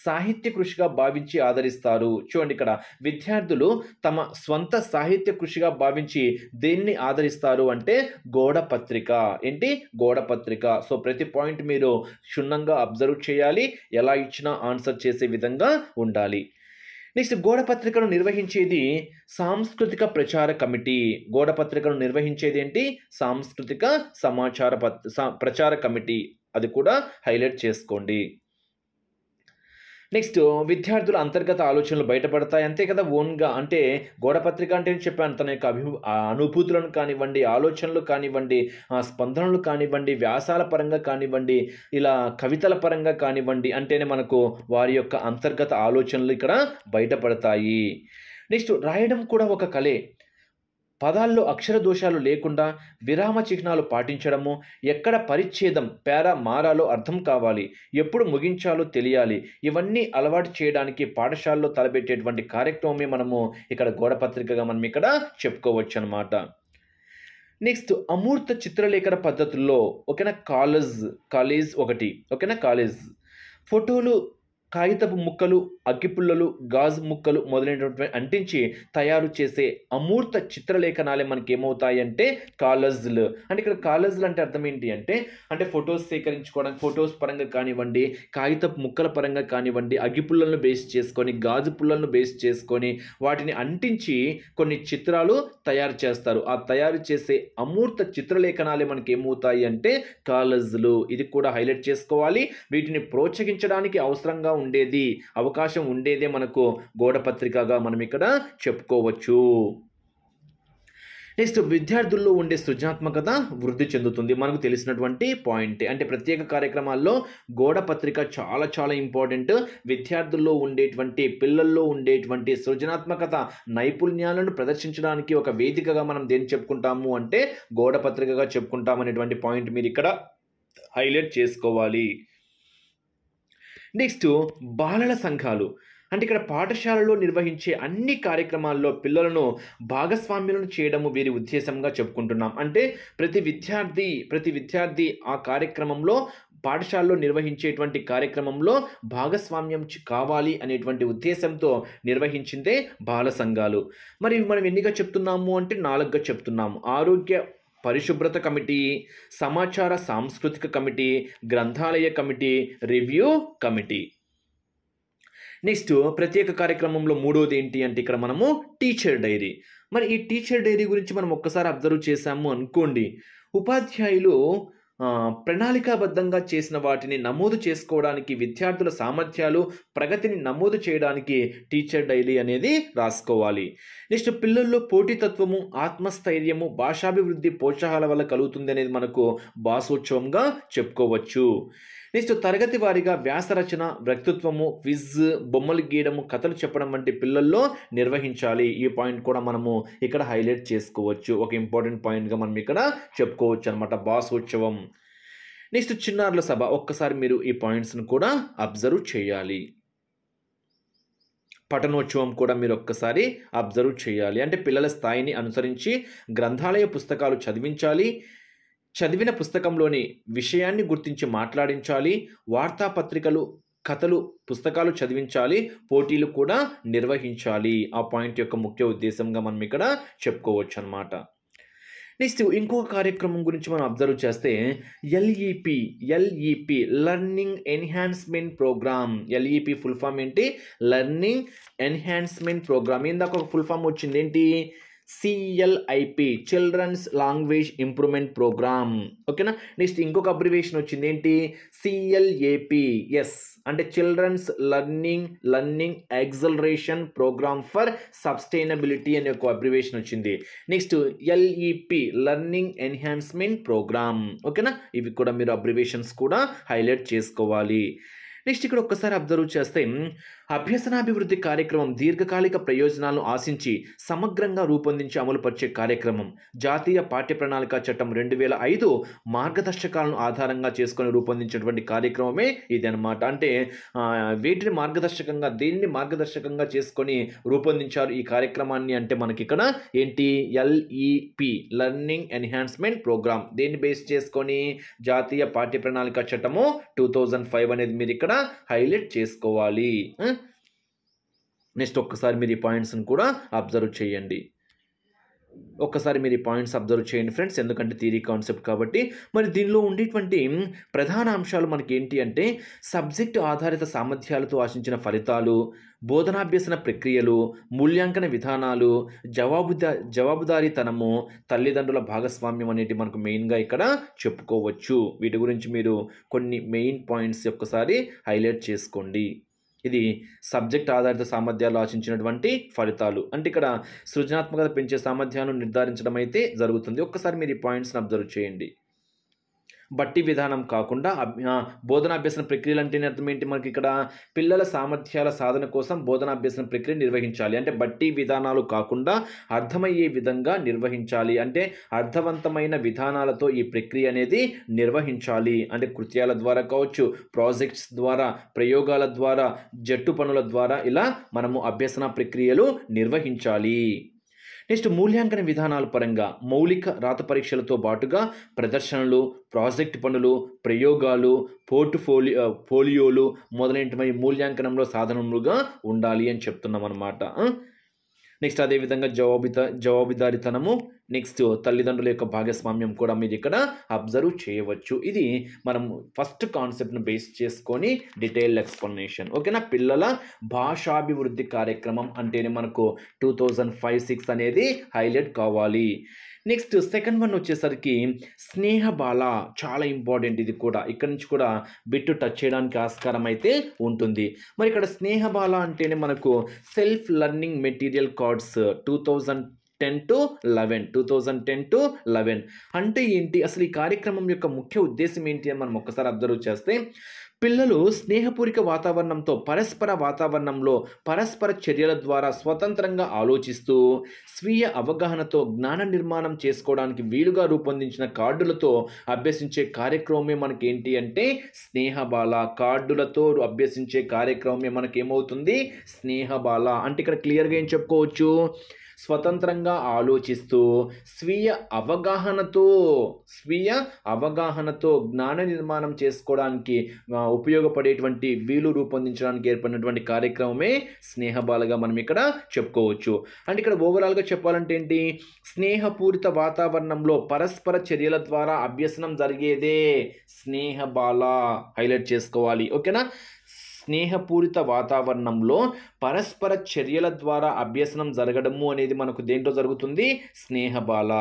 Speaker 1: సాహిత్య కృషిగా భావించి ఆదరిస్తారు. చూడండి ఇక్కడ విద్యార్థులు తమ స్వంత సాహిత్య కృషిగా భావించి దేన్ని ఆదరిస్తారు అంటే గోడ పత్రిక. ఏంటి? గోడ పత్రిక. సో ప్రతి పాయింట్ మీరు క్షుణ్ణంగా అబ్జర్వ్ చేయాలి, ఎలా ఇచ్చినా ఆన్సర్ చేసే విధంగా ఉండాలి. నెక్స్ట్ గోడ పత్రికను నిర్వహించేది సాంస్కృతిక ప్రచార కమిటీ. గోడ పత్రికను నిర్వహించేది ఏంటి? సాంస్కృతిక ప్రచార కమిటీ. అది కూడా హైలైట్ చేసుకోండి. నెక్స్ట్ విద్యార్థుల అంతర్గత ఆలోచనలు బయటపడతాయి, అంతే కదా. ఓన్గా అంటే గోడ పత్రిక అంటే నేను చెప్పాను, తన యొక్క అనుభూతులను కానివ్వండి, ఆలోచనలు కానివ్వండి, స్పందనలు కానివ్వండి, వ్యాసాల పరంగా కానివ్వండి, ఇలా కవితల పరంగా కానివ్వండి, అంటేనే మనకు వారి యొక్క అంతర్గత ఆలోచనలు ఇక్కడ బయటపడతాయి. నెక్స్ట్ రాయడం కూడా ఒక కళే. పదాల్లో అక్షర దోషాలు లేకుండా విరామ చిహ్నాలు పాటించడము, ఎక్కడ పరిచ్ఛేదం పేర మారాలో అర్థం కావాలి, ఎప్పుడు ముగించాలో తెలియాలి, ఇవన్నీ అలవాటు చేయడానికి పాఠశాలలో తలపెట్టేటువంటి కార్యక్రమమే మనము ఇక్కడ గోడ పత్రికగా మనం ఇక్కడ చెప్పుకోవచ్చు అనమాట. నెక్స్ట్ అమూర్త చిత్రలేఖన పద్ధతుల్లో ఓకేనా కాలేజ్ ఒకటి ఓకేనా. కాలేజ్ ఫోటోలు, కాగితపు ముక్కలు, అగ్గిపుల్లలు, గాజు ముక్కలు మొదలైనటువంటి అంటించి తయారు చేసే అమూర్త చిత్రలేఖనాలే మనకి ఏమవుతాయి అంటే కాలేజ్లు. అంటే ఇక్కడ కాలేజ్లు అంటే అర్థం ఏంటి అంటే ఫొటోస్ సేకరించుకోవడానికి, ఫొటోస్ పరంగా కానివ్వండి, కాగితపు ముక్కల పరంగా కానివ్వండి, అగ్గిపుల్లలను బేస్ చేసుకొని, గాజు పుల్లలను బేస్ చేసుకొని వాటిని అంటించి కొన్ని చిత్రాలు తయారు చేస్తారు. ఆ తయారు చేసే అమూర్త చిత్రలేఖనాలే మనకి ఏమవుతాయి అంటే కాలేజ్లు. ఇది కూడా హైలైట్ చేసుకోవాలి. వీటిని ప్రోత్సహించడానికి అవసరంగా ఉండేది, అవకాశం ఉండేదే మనకు గోడ పత్రికగా మనం ఇక్కడ చెప్పుకోవచ్చు. నెక్స్ట్ విద్యార్థుల్లో ఉండే సృజనాత్మకత వృద్ధి చెందుతుంది. మనకు తెలిసినటువంటి పాయింట్. అంటే ప్రత్యేక కార్యక్రమాల్లో గోడ పత్రిక చాలా చాలా ఇంపార్టెంట్. విద్యార్థుల్లో ఉండేటువంటి, పిల్లల్లో ఉండేటువంటి సృజనాత్మకత నైపుణ్యాలను ప్రదర్శించడానికి ఒక వేదికగా మనం దేన్ని చెప్పుకుంటాము అంటే గోడ పత్రికగా చెప్పుకుంటాం అనేటువంటి పాయింట్ మీరు ఇక్కడ హైలైట్ చేసుకోవాలి. నెక్స్ట్ బాలల సంఘాలు. అంటే ఇక్కడ పాఠశాలలో నిర్వహించే అన్ని కార్యక్రమాల్లో పిల్లలను భాగస్వామ్యులను చేయడము వీరి ఉద్దేశంగా చెప్పుకుంటున్నాం. అంటే ప్రతి విద్యార్థి ఆ కార్యక్రమంలో, పాఠశాలలో నిర్వహించేటువంటి కార్యక్రమంలో భాగస్వామ్యం కావాలి అనేటువంటి ఉద్దేశంతో నిర్వహించిందే బాల సంఘాలు. మరి మనం ఎన్నిగా చెప్తున్నాము అంటే 4గా చెప్తున్నాము. ఆరోగ్య పరిశుభ్రత కమిటీ, సమాచార సాంస్కృతిక కమిటీ, గ్రంథాలయ కమిటీ, రివ్యూ కమిటీ. నెక్స్ట్ ప్రత్యేక కార్యక్రమంలో 3వది ఏంటి అంటే ఇక్కడ మనము టీచర్ డైరీ. మరి ఈ టీచర్ డైరీ గురించి మనం ఒక్కసారి అబ్జర్వ్ చేసాము అనుకోండి, ఉపాధ్యాయులు ప్రణాళికాబద్ధంగా చేసిన వాటిని నమోదు చేసుకోవడానికి, విద్యార్థుల సామర్థ్యాలు, ప్రగతిని నమోదు చేయడానికి టీచర్ డైరీ అనేది రాసుకోవాలి. నెక్స్ట్ పిల్లల్లో పోటీతత్వము, ఆత్మస్థైర్యము, భాషాభివృద్ధి పోషకాల వల్ల కలుగుతుంది అనేది మనకు భాషోత్సవంగా చెప్పుకోవచ్చు. నెక్స్ట్ తరగతి వారీగా వ్యాసరచన, వ్యక్తిత్వము, క్విజ్, బొమ్మలు గీయడము, కథలు చెప్పడం వంటి పిల్లల్లో నిర్వహించాలి. ఈ పాయింట్ కూడా మనము ఇక్కడ హైలైట్ చేసుకోవచ్చు. ఒక ఇంపార్టెంట్ పాయింట్గా మనం ఇక్కడ చెప్పుకోవచ్చు అనమాట, భాషోత్సవం. నెక్స్ట్ చిన్నారుల సభ. ఒక్కసారి మీరు ఈ పాయింట్స్ను కూడా అబ్జర్వ్ చేయాలి. పఠనోత్సవం కూడా మీరు ఒక్కసారి అబ్జర్వ్ చేయాలి. అంటే పిల్లల స్థాయిని అనుసరించి గ్రంథాలయ పుస్తకాలు చదివించాలి, చదివిన పుస్తకంలోని విషయాన్ని గుర్తించి మాట్లాడించాలి, వార్తాపత్రికలు, కథలు, పుస్తకాలు చదివించాలి, పోటీలు కూడా నిర్వహించాలి. ఆ పాయింట్ యొక్క ముఖ్య ఉద్దేశంగా మనం ఇక్కడ చెప్పుకోవచ్చు అన్నమాట. నెక్స్ట్ ఇంకొక కార్యక్రమం గురించి మనం అబ్జర్వ్ చేస్తే LEP learning enhancement programme. LEP full form ఏంటి? Learning enhancement programme. ఇందాక ఒక ఫుల్ ఫామ్ వచ్చింది ఏంటి? CLIP, children's language improvement programme. ఓకేనా. నెక్స్ట్ ఇంకొక అబ్రివేషన్ వచ్చింది ఏంటి? CLAP. ఎస్ అంటే children's learning acceleration programme for sustainability అనే ఒక అబ్రివేషన్ వచ్చింది. Next LEP, learning enhancement programme. ఓకేనా. ఇవి కూడా మీరు అబ్రివేషన్స్ కూడా హైలైట్ చేసుకోవాలి. నెక్స్ట్ ఇక్కడ ఒక్కసారి అబ్జర్వ్ చేస్తే అభ్యసనాభివృద్ధి కార్యక్రమం దీర్ఘకాలిక ప్రయోజనాలను ఆశించి సమగ్రంగా రూపొందించి అమలుపరిచే కార్యక్రమం. జాతీయ పాఠ్య ప్రణాళిక చట్టం 2005 మార్గదర్శకాలను ఆధారంగా చేసుకొని రూపొందించినటువంటి కార్యక్రమమే ఇది అనమాట. అంటే వీటిని మార్గదర్శకంగా దేన్ని మార్గదర్శకంగా చేసుకొని రూపొందించారు ఈ కార్యక్రమాన్ని అంటే మనకి ఇక్కడ ఏంటి LEP లెర్నింగ్ ఎన్హాన్స్మెంట్ ప్రోగ్రామ్. దేన్ని బేస్ చేసుకొని జాతీయ పాఠ్య ప్రణాళిక చట్టము 2005 అనేది మీరు ఇక్కడ హైలైట్ చేసుకోవాలి. నెక్స్ట్ ఒక్కసారి మీరు ఈ పాయింట్స్ని కూడా అబ్జర్వ్ చేయండి. ఒక్కసారి మీరు ఈ పాయింట్స్ అబ్జర్వ్ చేయండి ఫ్రెండ్స్, ఎందుకంటే థియరీ కాన్సెప్ట్ కాబట్టి. మరి దీనిలో ఉండేటువంటి ప్రధాన అంశాలు మనకి ఏంటి అంటే సబ్జెక్టు ఆధారిత సామర్థ్యాలతో ఆశించిన ఫలితాలు, బోధనాభ్యసన ప్రక్రియలు, మూల్యాంకన విధానాలు, జవాబుదారీతనము, తల్లిదండ్రుల భాగస్వామ్యం అనేటి మనకు మెయిన్గా ఇక్కడ చెప్పుకోవచ్చు. వీటి గురించి మీరు కొన్ని మెయిన్ పాయింట్స్ ఒక్కసారి హైలైట్ చేసుకోండి. ఇది సబ్జెక్ట్ ఆధారిత సామర్థ్యాలు ఆశించినటువంటి ఫలితాలు అంటే ఇక్కడ సృజనాత్మకత పెంచే సామర్థ్యాలను నిర్ధారించడం అయితే జరుగుతుంది. ఒక్కసారి మీరు ఈ పాయింట్స్ని అబ్జర్వ్ చేయండి. బట్టి విధానం కాకుండా బోధనాభ్యసన ప్రక్రియలు అంటే అర్థం ఏంటి మనకి ఇక్కడ పిల్లల సామర్థ్యాల సాధన కోసం బోధనాభ్యసన ప్రక్రియ నిర్వహించాలి. అంటే బట్టి విధానాలు కాకుండా అర్థమయ్యే విధంగా నిర్వహించాలి. అంటే అర్థవంతమైన విధానాలతో ఈ ప్రక్రియ అనేది నిర్వహించాలి. అంటే కృత్యాల ద్వారా కావచ్చు, ప్రాజెక్ట్స్ ద్వారా, ప్రయోగాల ద్వారా, జట్టు పనుల ద్వారా ఇలా మనము అభ్యసన ప్రక్రియలు నిర్వహించాలి. నెక్స్ట్ మూల్యాంకన విధానాల పరంగా మౌలిక రాత పరీక్షలతో పాటుగా ప్రదర్శనలు, ప్రాజెక్ట్ పనులు, ప్రయోగాలు, పోర్ట్ఫోలియోలు మొదలైనటువంటి మూల్యాంకనంలో సాధనములుగా ఉండాలి అని చెప్తున్నాం అన్నమాట. నెక్స్ట్ అదేవిధంగా జవాబుదారీతనము, నెక్స్ట్ తల్లిదండ్రుల యొక్క భాగస్వామ్యం కూడా మీరు ఇక్కడ అబ్జర్వ్ చేయవచ్చు. ఇది మనం ఫస్ట్ కాన్సెప్ట్ను బేస్ చేసుకొని డీటెయిల్ ఎక్స్ప్లెనేషన్. ఓకేనా. పిల్లల భాషాభివృద్ధి కార్యక్రమం అంటేనే మనకు 2005-06 అనేది హైలైట్ కావాలి. నెక్స్ట్ సెకండ్ వన్ వచ్చేసరికి స్నేహబాల, చాలా ఇంపార్టెంట్ ఇది కూడా. ఇక్కడ నుంచి కూడా బిట్టు టచ్ చేయడానికి ఆస్కారం అయితే ఉంటుంది. మరి ఇక్కడ స్నేహబాల అంటేనే మనకు self learning material cards 2010 to 11 అంటే ఏంటి, అసలు ఈ కార్యక్రమం యొక్క ముఖ్య ఉద్దేశం ఏంటి అని మనం ఒక్కసారి అబ్జర్వ్ చేస్తే పిల్లలు స్నేహపూరిక వాతావరణంతో పరస్పర చర్యల ద్వారా స్వతంత్రంగా ఆలోచిస్తూ స్వీయ అవగాహనతో జ్ఞాన నిర్మాణం చేసుకోవడానికి వీలుగా రూపొందించిన కార్డులతో అభ్యసించే కార్యక్రమమే మనకేంటి అంటే స్నేహబాల. కార్డులతో అభ్యసించే కార్యక్రమమే మనకేమవుతుంది స్నేహబాల. అంటే ఇక్కడ క్లియర్గా ఏం చెప్పుకోవచ్చు, స్వతంత్రంగా ఆలోచిస్తూ స్వీయ అవగాహనతో జ్ఞాన నిర్మాణం చేసుకోవడానికి ఉపయోగపడేటువంటి వీలు రూపొందించడానికి ఏర్పడినటువంటి కార్యక్రమమే స్నేహబాలగా మనం ఇక్కడ చెప్పుకోవచ్చు. అంటే ఇక్కడ ఓవరాల్గా చెప్పాలంటే ఏంటి, స్నేహపూరిత వాతావరణంలో పరస్పర చర్యల ద్వారా అభ్యసనం జరిగేదే స్నేహబాల. హైలైట్ చేసుకోవాలి. ఓకేనా. స్నేహపూరిత వాతావరణంలో పరస్పర చర్యల ద్వారా అభ్యసనం జరగడము అనేది మనకు దేంట్లో జరుగుతుంది స్నేహబాల.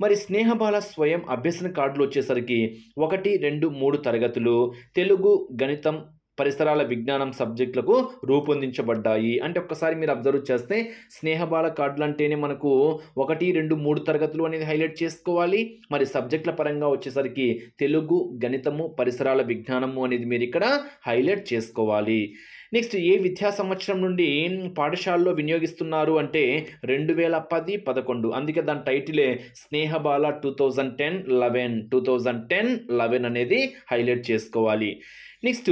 Speaker 1: మరి స్నేహబాల స్వయం అభ్యసన కార్డులు వచ్చేసరికి 1, 2, 3 తరగతులు తెలుగు, గణితం, పరిసరాల విజ్ఞానం సబ్జెక్టులకు రూపొందించబడ్డాయి. అంటే ఒక్కసారి మీరు అబ్జర్వ్ చేస్తే స్నేహబాల కార్డులు అంటేనే మనకు 1, 2, 3 తరగతులు అనేది హైలైట్ చేసుకోవాలి. మరి సబ్జెక్టుల పరంగా వచ్చేసరికి తెలుగు, గణితము, పరిసరాల విజ్ఞానము అనేది మీరు ఇక్కడ హైలైట్ చేసుకోవాలి. నెక్స్ట్ ఏ విద్యా సంవత్సరం నుండి పాఠశాలలో వినియోగిస్తున్నారు అంటే 2010-11. అందుకే దాని టైటిలే స్నేహబాల 2010-11 అనేది హైలైట్ చేసుకోవాలి. నెక్స్ట్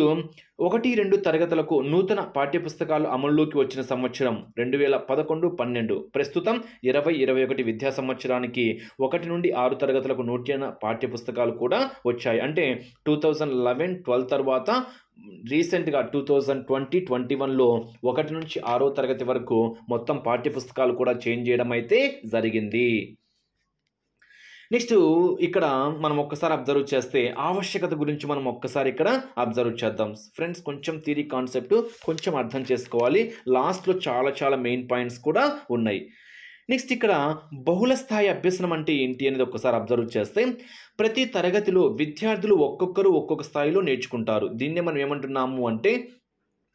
Speaker 1: 1, 2 తరగతులకు నూతన పాఠ్యపుస్తకాలు అమల్లోకి వచ్చిన సంవత్సరం 2011-12. ప్రస్తుతం 2021 విద్యా సంవత్సరానికి 1 నుండి 6 తరగతులకు నూతన పాఠ్యపుస్తకాలు కూడా వచ్చాయి. అంటే 2011-12 తర్వాత రీసెంట్గా 2020-21లో 1 నుంచి 6వ తరగతి వరకు మొత్తం పాఠ్యపుస్తకాలు కూడా చేంజ్ చేయడం అయితే జరిగింది. నెక్స్ట్ ఇక్కడ మనం ఒక్కసారి అబ్జర్వ్ చేస్తే ఆవశ్యకత గురించి మనం ఒక్కసారి ఇక్కడ అబ్జర్వ్ చేద్దాం ఫ్రెండ్స్. కొంచెం థియరీ కాన్సెప్ట్ కొంచెం అర్థం చేసుకోవాలి. లాస్ట్లో చాలా మెయిన్ పాయింట్స్ కూడా ఉన్నాయి. నెక్స్ట్ ఇక్కడ బహుళ స్థాయి అభ్యసనం అంటే ఏంటి అనేది ఒక్కసారి అబ్జర్వ్ చేస్తే ప్రతి తరగతిలో విద్యార్థులు ఒక్కొక్క స్థాయిలో నేర్చుకుంటారు. దీన్నే మనం ఏమంటున్నాము అంటే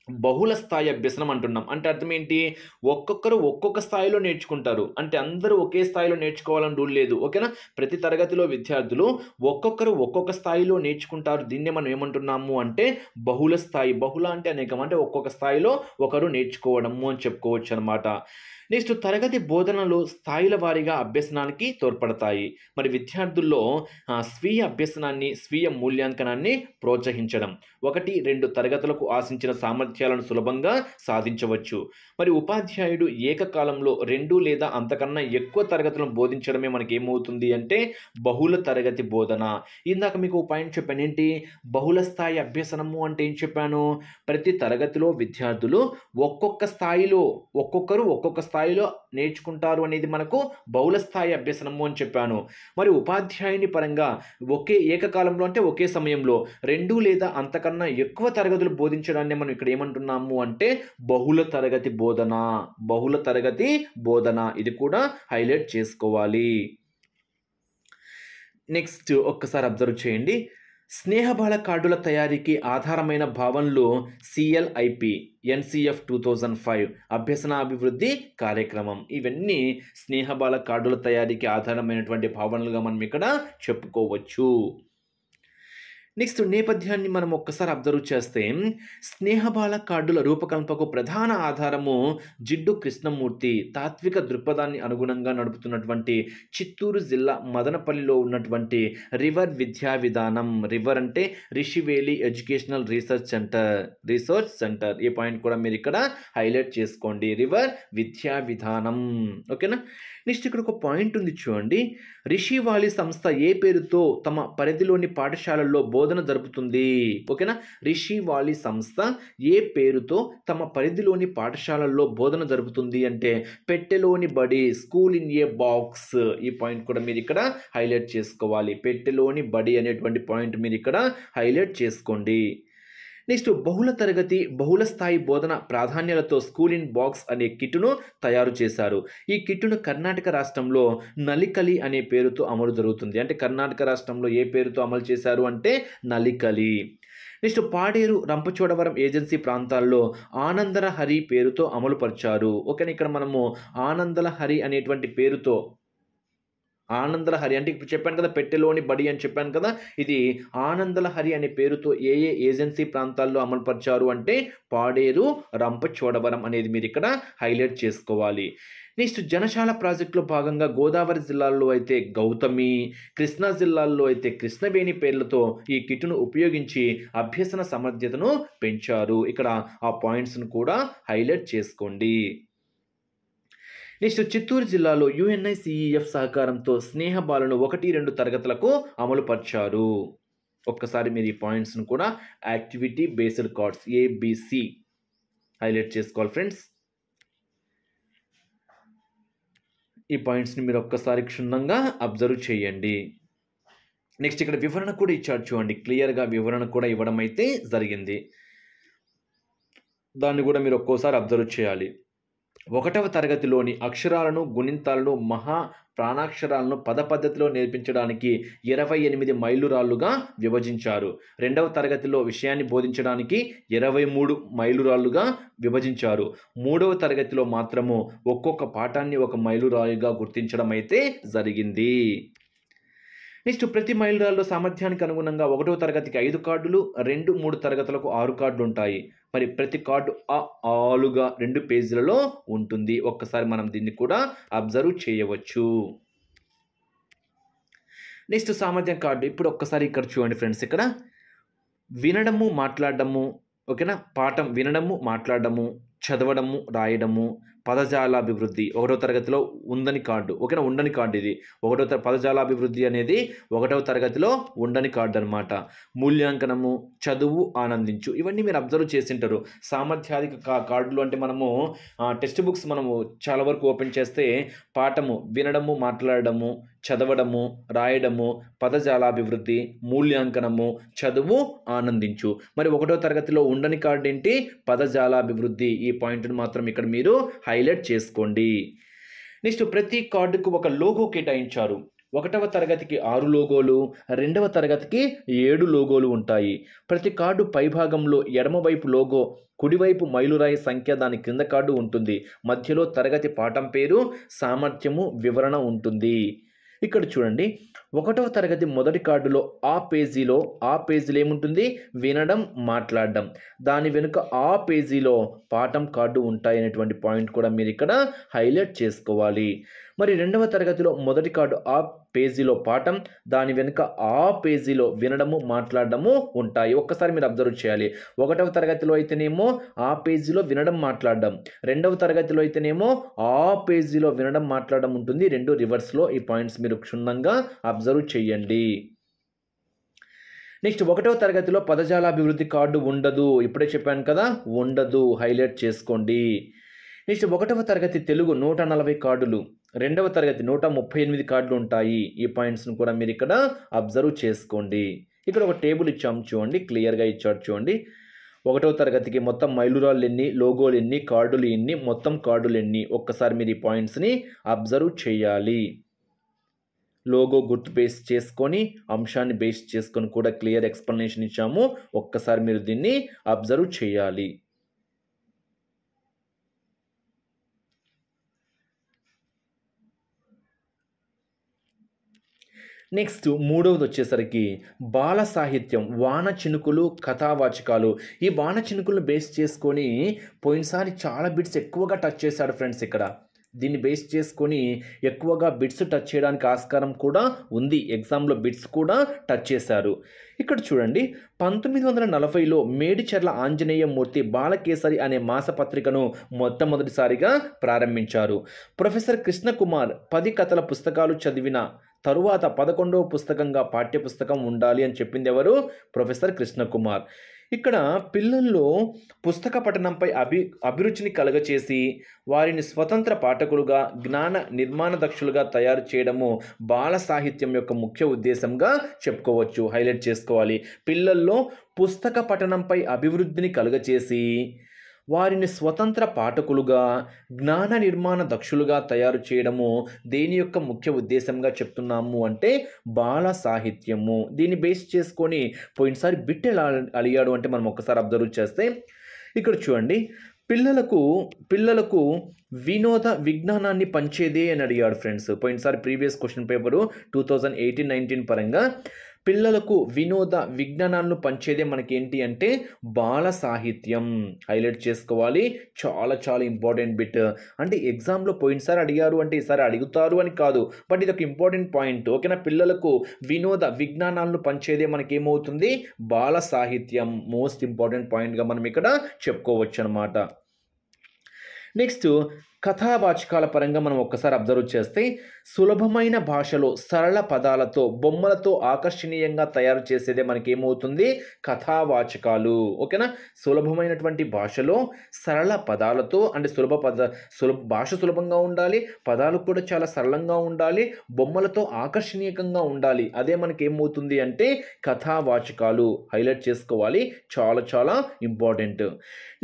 Speaker 1: బహుళ స్థాయి అభ్యసనం అంటున్నాం. అంటే అర్థం ఏంటి? ఒక్కొక్కరు ఒక్కొక్క స్థాయిలో నేర్చుకుంటారు. అంటే అందరూ ఒకే స్థాయిలో నేర్చుకోవాలని రూల్ లేదు. ఓకేనా? ప్రతి తరగతిలో విద్యార్థులు ఒక్కొక్కరు ఒక్కొక్క స్థాయిలో నేర్చుకుంటారు. దీన్నే మనం ఏమంటున్నాము అంటే బహుళ స్థాయి. బహుళ అంటే అనేకం. అంటే ఒక్కొక్క స్థాయిలో ఒకరు నేర్చుకోవడము అని చెప్పుకోవచ్చనమాట. నెక్స్ట్ తరగతి బోధనలు స్థాయిల వారీగా అభ్యసనానికి తోడ్పడతాయి. మరి విద్యార్థుల్లో స్వీయ అభ్యసనాన్ని, స్వీయ మూల్యాంకనాన్ని ప్రోత్సహించడం. 1, 2 తరగతులకు ఆశించిన సామర్థ్యాలను సులభంగా సాధించవచ్చు. మరి ఉపాధ్యాయుడు ఏకకాలంలో 2 లేదా అంతకన్నా ఎక్కువ తరగతులను బోధించడమే మనకేమవుతుంది అంటే బహుళ తరగతి బోధన. ఇందాక మీకు పాయింట్ చెప్పాను ఏంటి? బహుళ స్థాయి అభ్యసనము అంటే ఏం చెప్పాను? ప్రతి తరగతిలో విద్యార్థులు ఒక్కొక్క స్థాయిలో ఒక్కొక్కరు ఒక్కొక్క స్థాయిలో నేర్చుకుంటారు అనేది మనకు బహుళ స్థాయి అభ్యసనము అని చెప్పాను. మరి ఉపాధ్యాయుని పరంగా ఏకకాలంలో అంటే ఒకే సమయంలో 2 లేదా అంతకన్నా ఎక్కువ తరగతులు బోధించడాన్ని మనం ఇక్కడ ఏమంటున్నాము అంటే బహుళ తరగతి బోధన. బహుళ తరగతి బోధన. ఇది కూడా హైలైట్ చేసుకోవాలి. నెక్స్ట్ ఒక్కసారి అబ్జర్వ్ చేయండి. స్నేహబాల కార్డుల తయారీకి ఆధారమైన భావనలు CLIP NCF 2005 అభ్యసనాభివృద్ధి కార్యక్రమం. ఇవన్నీ స్నేహబాల కార్డుల తయారీకి ఆధారమైనటువంటి భావనలుగా మనం ఇక్కడ చెప్పుకోవచ్చు. నెక్స్ట్ నేపథ్యాన్ని మనం ఒక్కసారి అబ్జర్వ్ చేస్తే స్నేహబాల కార్డుల రూపకల్పనకు ప్రధాన ఆధారము జిడ్డు కృష్ణమూర్తి తాత్విక దృక్పథాన్ని అనుగుణంగా నడుపుతున్నటువంటి చిత్తూరు జిల్లా మదనపల్లిలో ఉన్నటువంటి రివర్ విద్యా విధానం. రివర్ అంటే రిషివేలి ఎడ్యుకేషనల్ రీసెర్చ్ సెంటర్. ఈ పాయింట్ కూడా మీరు ఇక్కడ హైలైట్ చేసుకోండి. రివర్ విద్యా విధానం. ఓకేనా? నెక్స్ట్ ఇక్కడ ఒక పాయింట్ ఉంది చూడండి. రిషివాలి సంస్థ ఏ పేరుతో తమ పరిధిలోని పాఠశాలల్లో బోధన జరుపుతుంది? ఓకేనా? రిషివాలి సంస్థ ఏ పేరుతో తమ పరిధిలోని పాఠశాలల్లో బోధన జరుపుతుంది అంటే పెట్టెలోని బడి, స్కూల్ ఇన్ ఏ బాక్స్. ఈ పాయింట్ కూడా మీరు ఇక్కడ హైలైట్ చేసుకోవాలి. పెట్టెలోని బడి అనేటువంటి పాయింట్ మీరు ఇక్కడ హైలైట్ చేసుకోండి. నెక్స్ట్ బహుళ తరగతి బహుళ స్థాయి బోధన ప్రాధాన్యాలతో స్కూల్ ఇన్ బాక్స్ అనే కిట్టును తయారు చేశారు. ఈ కిట్టును కర్ణాటక రాష్ట్రంలో నలికలి అనే పేరుతో అమలు జరుగుతుంది. అంటే కర్ణాటక రాష్ట్రంలో ఏ పేరుతో అమలు చేశారు అంటే నలికలి. నెక్స్ట్ పాడేరు, రంపచోడవరం ఏజెన్సీ ప్రాంతాల్లో ఆనందలహరి పేరుతో అమలుపరిచారు. ఓకేనా? ఇక్కడ మనము ఆనందలహరి అనేటువంటి పేరుతో ఆనందలహరి అంటే ఇప్పుడు చెప్పాను కదా పెట్టెలోని బడి అని చెప్పాను కదా, ఇది ఆనందలహరి అనే పేరుతో ఏ ఏజెన్సీ ప్రాంతాల్లో అమలుపరిచారు అంటే పాడేరు, రంపచోడవరం అనేది మీరు ఇక్కడ హైలైట్ చేసుకోవాలి. నెక్స్ట్ జనశాల ప్రాజెక్టులో భాగంగా గోదావరి జిల్లాల్లో అయితే గౌతమి, కృష్ణా జిల్లాల్లో అయితే కృష్ణవేణి పేర్లతో ఈ కిట్టును ఉపయోగించి అభ్యసన సమర్థతను పెంచారు. ఇక్కడ ఆ పాయింట్స్ను కూడా హైలైట్ చేసుకోండి. నెక్స్ట్ చిత్తూరు జిల్లాలో UNICEF సహకారంతో స్నేహబాలను 1, 2 తరగతులకు అమలుపరిచారు. ఒక్కసారి మీరు ఈ పాయింట్స్ను కూడా activity based cards ABC highlight చేసుకోవాలి ఫ్రెండ్స్. ఈ పాయింట్స్ని మీరు ఒక్కసారి క్షుణ్ణంగా అబ్జర్వ్ చేయండి. నెక్స్ట్ ఇక్కడ వివరణ కూడా ఇచ్చారు చూడండి. క్లియర్గా వివరణ కూడా ఇవ్వడం అయితే జరిగింది. దాన్ని కూడా మీరు ఒక్కోసారి అబ్జర్వ్ చేయాలి. 1వ తరగతిలోని అక్షరాలను, గుణింతాలను, మహా ప్రాణాక్షరాలను పద పద్ధతిలో నేర్పించడానికి 28 మైలురాళ్లుగా విభజించారు. 2వ తరగతిలో విషయాన్ని బోధించడానికి 23 మైలురాళ్లుగా విభజించారు. 3వ తరగతిలో మాత్రము ఒక్కొక్క పాఠాన్ని 1 మైలురాయిగా గుర్తించడం అయితే జరిగింది. నెక్స్ట్ ప్రతి మైలురాళ్ళు సామర్థ్యానికి అనుగుణంగా 1వ తరగతికి 5 కార్డులు, 2, 3 తరగతులకు 6 కార్డులు ఉంటాయి. మరి ప్రతి కార్డు ఆలుగా 2 పేజీలలో ఉంటుంది. ఒక్కసారి మనం దీన్ని కూడా అబ్జర్వ్ చేయవచ్చు. నెక్స్ట్ సామర్థ్యం కార్డు. ఇప్పుడు ఒక్కసారి ఇక్కడ చూడండి ఫ్రెండ్స్. ఇక్కడ వినడము, మాట్లాడడము, ఓకేనా? పాఠం వినడము, మాట్లాడడము, చదవడము, రాయడము, పదజాలాభివృద్ధి 1వ తరగతిలో ఉందని కార్డు. ఓకేనా? ఉండని కార్డు ఇది. పదజాలాభివృద్ధి అనేది 1వ తరగతిలో ఉండని కార్డు అనమాట. మూల్యాంకనము, చదువు, ఆనందించు, ఇవన్నీ మీరు అబ్జర్వ్ చేసింటారు. సామర్థ్యాధిక కార్డులు అంటే మనము టెక్స్ట్ బుక్స్ మనము చాలా వరకు ఓపెన్ చేస్తే పాఠము వినడము, మాట్లాడడము, చదవడము, రాయడము, పదజాలాభివృద్ధి, మూల్యాంకనము, చదువు, ఆనందించు. మరి 1వ తరగతిలో ఉండని కార్డు ఏంటి? పదజాలాభివృద్ధి. ఈ పాయింట్ను మాత్రం ఇక్కడ మీరు హైలైట్ చేసుకోండి. నెక్స్ట్ ప్రతి కార్డుకు ఒక లోగో కేటాయించారు. ఒకటవ తరగతికి 6 లోగోలు, రెండవ తరగతికి 7 లోగోలు ఉంటాయి. ప్రతి కార్డు పైభాగంలో ఎడమవైపు లోగో, కుడివైపు మైలురాయి సంఖ్య, దాని క్రింద కార్డు ఉంటుంది. మధ్యలో తరగతి పాఠం పేరు, సామర్థ్యము, వివరణ ఉంటుంది. ఇక్కడ చూడండి, ఒకటవ తరగతి మొదటి కార్డులో ఆ పేజీలో ఏముంటుంది? వినడం, మాట్లాడడం. దాని వెనుక ఆ పేజీలో పాఠం కార్డు ఉంటాయనేటువంటి పాయింట్ కూడా మీరు ఇక్కడ హైలైట్ చేసుకోవాలి. మరి రెండవ తరగతిలో మొదటి కార్డు ఆ పేజీలో పాఠం, దాని వెనుక ఆ పేజీలో వినడము, మాట్లాడడము ఉంటాయి. ఒక్కసారి మీరు అబ్జర్వ్ చేయాలి. ఒకటవ తరగతిలో అయితేనేమో ఆ పేజీలో వినడం, మాట్లాడడం. రెండవ తరగతిలో అయితేనేమో ఆ పేజీలో వినడం, మాట్లాడడం ఉంటుంది. రెండు రివర్స్లో. ఈ పాయింట్స్ మీరు క్షుణ్ణంగా అబ్జర్వ్ చేయండి. నెక్స్ట్, ఒకటవ తరగతిలో పదజాల అభివృద్ధి కార్డు ఉండదు. ఇప్పుడే చెప్పాను కదా, ఉండదు. హైలైట్ చేసుకోండి. నెక్స్ట్, ఒకటవ తరగతి తెలుగు 140 కార్డులు, రెండవ తరగతి 138 కార్డులు ఉంటాయి. ఈ పాయింట్స్ను కూడా మీరు ఇక్కడ అబ్జర్వ్ చేసుకోండి. ఇక్కడ ఒక టేబుల్ ఇచ్చాము చూడండి, క్లియర్గా ఇచ్చాడు చూడండి. ఒకటవ తరగతికి మొత్తం మైలురాళ్ళు ఎన్ని, లోగోలు ఎన్ని, కార్డులు ఎన్ని, మొత్తం కార్డులు ఎన్ని, ఒక్కసారి మీరు ఈ పాయింట్స్ని అబ్జర్వ్ చేయాలి. లోగో గుర్తు బేస్ చేసుకొని, అంశాన్ని బేస్ చేసుకొని కూడా క్లియర్ ఎక్స్ప్లెనేషన్ ఇచ్చాము. ఒక్కసారి మీరు దీన్ని అబ్జర్వ్ చేయాలి. నెక్స్ట్, మూడవది వచ్చేసరికి బాల సాహిత్యం, వాన చినుకులు, కథావాచకాలు. ఈ వాన చినుకులను బేస్ చేసుకొని పోయినసారి చాలా బిట్స్ ఎక్కువగా టచ్ చేశాడు ఫ్రెండ్స్. ఇక్కడ దీన్ని బేస్ చేసుకొని ఎక్కువగా బిట్స్ టచ్ చేయడానికి ఆస్కారం కూడా ఉంది. ఎగ్జామ్లో బిట్స్ కూడా టచ్ చేశారు. ఇక్కడ చూడండి, 1940లో మేడిచెర్ల ఆంజనేయమూర్తి బాలకేసరి అనే మాసపత్రికను మొట్టమొదటిసారిగా ప్రారంభించారు. ప్రొఫెసర్ కృష్ణకుమార్ 10 కథల పుస్తకాలు చదివిన తరువాత 11వ పుస్తకంగా పాఠ్యపుస్తకం ఉండాలి అని చెప్పింది ఎవరు? ప్రొఫెసర్ కృష్ణకుమార్. ఇక్కడ పిల్లల్లో పుస్తక పఠనంపై అభిరుచిని కలుగచేసి వారిని స్వతంత్ర పాఠకులుగా, జ్ఞాన నిర్మాణ దక్షులుగా తయారు చేయడము బాల సాహిత్యం యొక్క ముఖ్య ఉద్దేశంగా చెప్పుకోవచ్చు. హైలైట్ చేసుకోవాలి. పిల్లల్లో పుస్తక పఠనంపై అభివృద్ధిని కలుగచేసి వారిని స్వతంత్ర పాఠకులుగా, జ్ఞాన నిర్మాణ దక్షులుగా తయారు చేయడము దేని యొక్క ముఖ్య ఉద్దేశంగా చెప్తున్నాము అంటే బాల సాహిత్యము. దీన్ని బేస్ చేసుకొని పోయినసారి బిట్ ఎలా అడిగాడు అంటే మనం ఒకసారి అబ్జర్వ్ చేస్తే ఇక్కడ చూడండి, పిల్లలకు వినోద విజ్ఞానాన్ని పంచేదే అని అడిగాడు ఫ్రెండ్స్. పోయినసారి ప్రీవియస్ క్వశ్చన్ పేపరు 2018-19 పరంగా పిల్లలకు వినోద విజ్ఞానాన్ని పంచేదే మనకి ఏంటి అంటే బాల సాహిత్యం. హైలైట్ చేసుకోవాలి. చాలా చాలా ఇంపార్టెంట్ బిట్. అంటే ఎగ్జామ్లో పోయినసారి అడిగారు అంటే ఈసారి అడుగుతారు అని కాదు, బట్ ఇది ఒక ఇంపార్టెంట్ పాయింట్. ఓకేనా? పిల్లలకు వినోద విజ్ఞానాలను పంచేదే మనకి ఏమవుతుంది? బాల సాహిత్యం. మోస్ట్ ఇంపార్టెంట్ పాయింట్గా మనం ఇక్కడ చెప్పుకోవచ్చు అనమాట. నెక్స్ట్, కథావాచకాల పరంగా మనం ఒక్కసారి అబ్జర్వ్ చేస్తే సులభమైన భాషలో సరళ పదాలతో, బొమ్మలతో ఆకర్షణీయంగా తయారు చేసేదే మనకేమవుతుంది? కథావాచకాలు. ఓకేనా? సులభమైనటువంటి భాషలో సరళ పదాలతో, అంటే భాష సులభంగా ఉండాలి, పదాలు కూడా చాలా సరళంగా ఉండాలి, బొమ్మలతో ఆకర్షణీయంగా ఉండాలి. అదే మనకేమవుతుంది అంటే కథావాచకాలు. హైలైట్ చేసుకోవాలి. చాలా చాలా ఇంపార్టెంట్.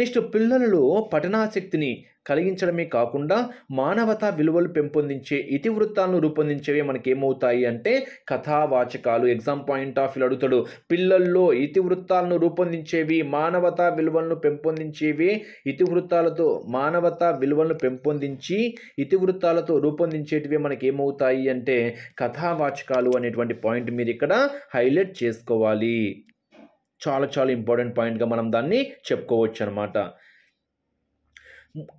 Speaker 1: నెక్స్ట్, పిల్లలలో పఠనాసక్తిని కలిగించడమే కాకుండా మానవతా విలువలు పెంపొందించే ఇతివృత్తాలను రూపొందించేవి మనకేమవుతాయి అంటే కథావాచకాలు. ఎగ్జామ్ పాయింట్ ఆఫ్ వ్యూ అడుగుతాడు. పిల్లల్లో ఇతివృత్తాలను రూపొందించేవి, మానవతా విలువలను పెంపొందించేవి, మానవతా విలువలను పెంపొందించి ఇతివృత్తాలతో రూపొందించేటివి మనకేమవుతాయి అంటే కథావాచకాలు అనేటువంటి పాయింట్ మీరు ఇక్కడ హైలైట్ చేసుకోవాలి. చాలా చాలా ఇంపార్టెంట్ పాయింట్గా మనం దాన్ని చెప్పుకోవచ్చు అనమాట.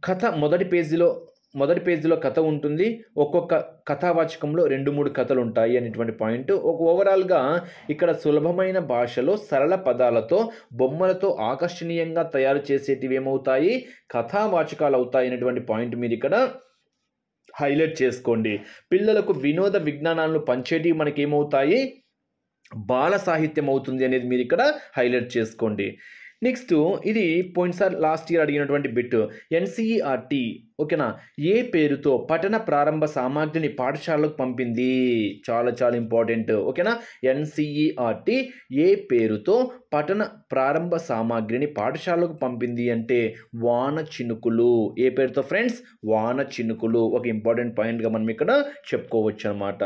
Speaker 1: కథ మొదటి పేజీలో కథ ఉంటుంది. ఒక్కొక్క కథావాచకంలో 2-3 కథలు ఉంటాయి అనేటువంటి పాయింట్. ఓవరాల్గా ఇక్కడ సులభమైన భాషలో సరళ పదాలతో, బొమ్మలతో ఆకర్షణీయంగా తయారు చేసేటివి ఏమవుతాయి? కథావాచకాలు అవుతాయి అనేటువంటి పాయింట్ మీరు ఇక్కడ హైలైట్ చేసుకోండి. పిల్లలకు వినోద విజ్ఞానాలను పంచేటివి మనకేమవుతాయి? బాల సాహిత్యం అవుతుంది అనేది మీరు ఇక్కడ హైలైట్ చేసుకోండి. నెక్స్ట్, ఇది పోయినసారి లాస్ట్ ఇయర్ అడిగినటువంటి బిట్. ఎన్సీఈఆర్టీ ఓకేనా ఏ పేరుతో పఠన ప్రారంభ సామాగ్రిని పాఠశాలకు పంపింది? చాలా చాలా ఇంపార్టెంట్. ఓకేనా? ఎన్సీఈఆర్టీ ఏ పేరుతో పఠన ప్రారంభ సామాగ్రిని పాఠశాలకు పంపింది అంటే వాన చినుకులు. ఏ పేరుతో ఫ్రెండ్స్? వాన చినుకులు. ఒక ఇంపార్టెంట్ పాయింట్గా మనం ఇక్కడ చెప్పుకోవచ్చు అన్నమాట.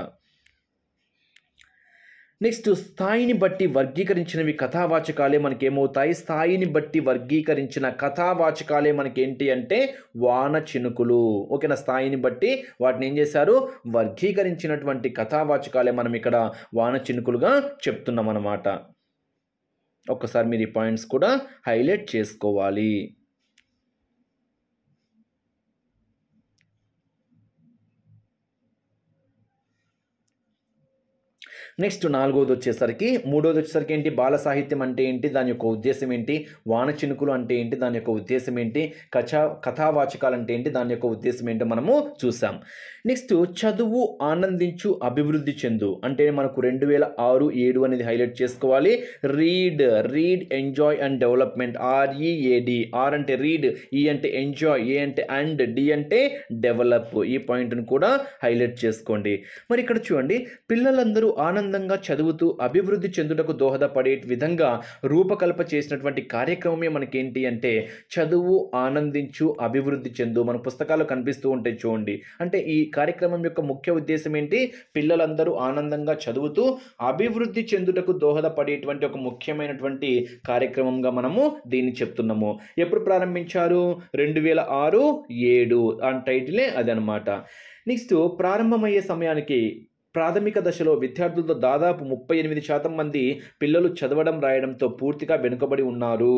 Speaker 1: నెక్స్ట్ స్థాయిని బట్టి వర్గీకరించినవి కథావాచకాలే మనకేమవుతాయి, స్థాయిని బట్టి వర్గీకరించిన కథావాచకాలే మనకేంటి అంటే వాన చినుకులు. ఓకేనా, స్థాయిని బట్టి వాటిని ఏం చేశారు, వర్గీకరించినటువంటి కథావాచకాలే మనం ఇక్కడ వాన చినుకులుగా చెప్తున్నాం అన్నమాట. ఒక్కసారి మీరు ఈ పాయింట్స్ కూడా హైలైట్ చేసుకోవాలి. నెక్స్ట్ నాలుగోది వచ్చేసరికి, మూడోది వచ్చేసరికి ఏంటి, బాల సాహిత్యం అంటే ఏంటి, దాని యొక్క ఉద్దేశం ఏంటి, వాన చినుకులు అంటే ఏంటి, దాని యొక్క ఉద్దేశం ఏంటి, కథావాచకాలు అంటే ఏంటి, దాని యొక్క ఉద్దేశం ఏంటో మనము చూసాం. నెక్స్ట్ చదువు, ఆనందించు, అభివృద్ధి చెందు అంటే మనకు 2006-7 అనేది హైలైట్ చేసుకోవాలి. Read, enjoy and development, READ. R అంటే రీడ్, ఈ అంటే ఎంజాయ్, ఏ అంటే అండ్, డి అంటే డెవలప్. ఈ పాయింట్ను కూడా హైలైట్ చేసుకోండి. మరి ఇక్కడ చూడండి, పిల్లలందరూ ఆనందంగా చదువుతూ అభివృద్ధి చెందుటకు దోహదపడే విధంగా రూపకల్ప చేసినటువంటి కార్యక్రమమే మనకేంటి అంటే చదువు, ఆనందించు, అభివృద్ధి చెందు. మన పుస్తకాలు కనిపిస్తూ ఉంటాయి చూడండి. అంటే ఈ కార్యక్రమం యొక్క ముఖ్య ఉద్దేశం ఏంటి, పిల్లలందరూ ఆనందంగా చదువుతూ అభివృద్ధి చెందుటకు దోహదపడేటువంటి ఒక ముఖ్యమైనటువంటి కార్యక్రమంగా మనము దీన్ని చెప్తున్నాము. ఎప్పుడు ప్రారంభించారు, 2006-7 ఆ టైటిలే అదనమాట. నెక్స్ట్ ప్రారంభమయ్యే సమయానికి ప్రాథమిక దశలో విద్యార్థులతో దాదాపు 38% మంది పిల్లలు చదవడం రాయడంతో పూర్తిగా వెనుకబడి ఉన్నారు.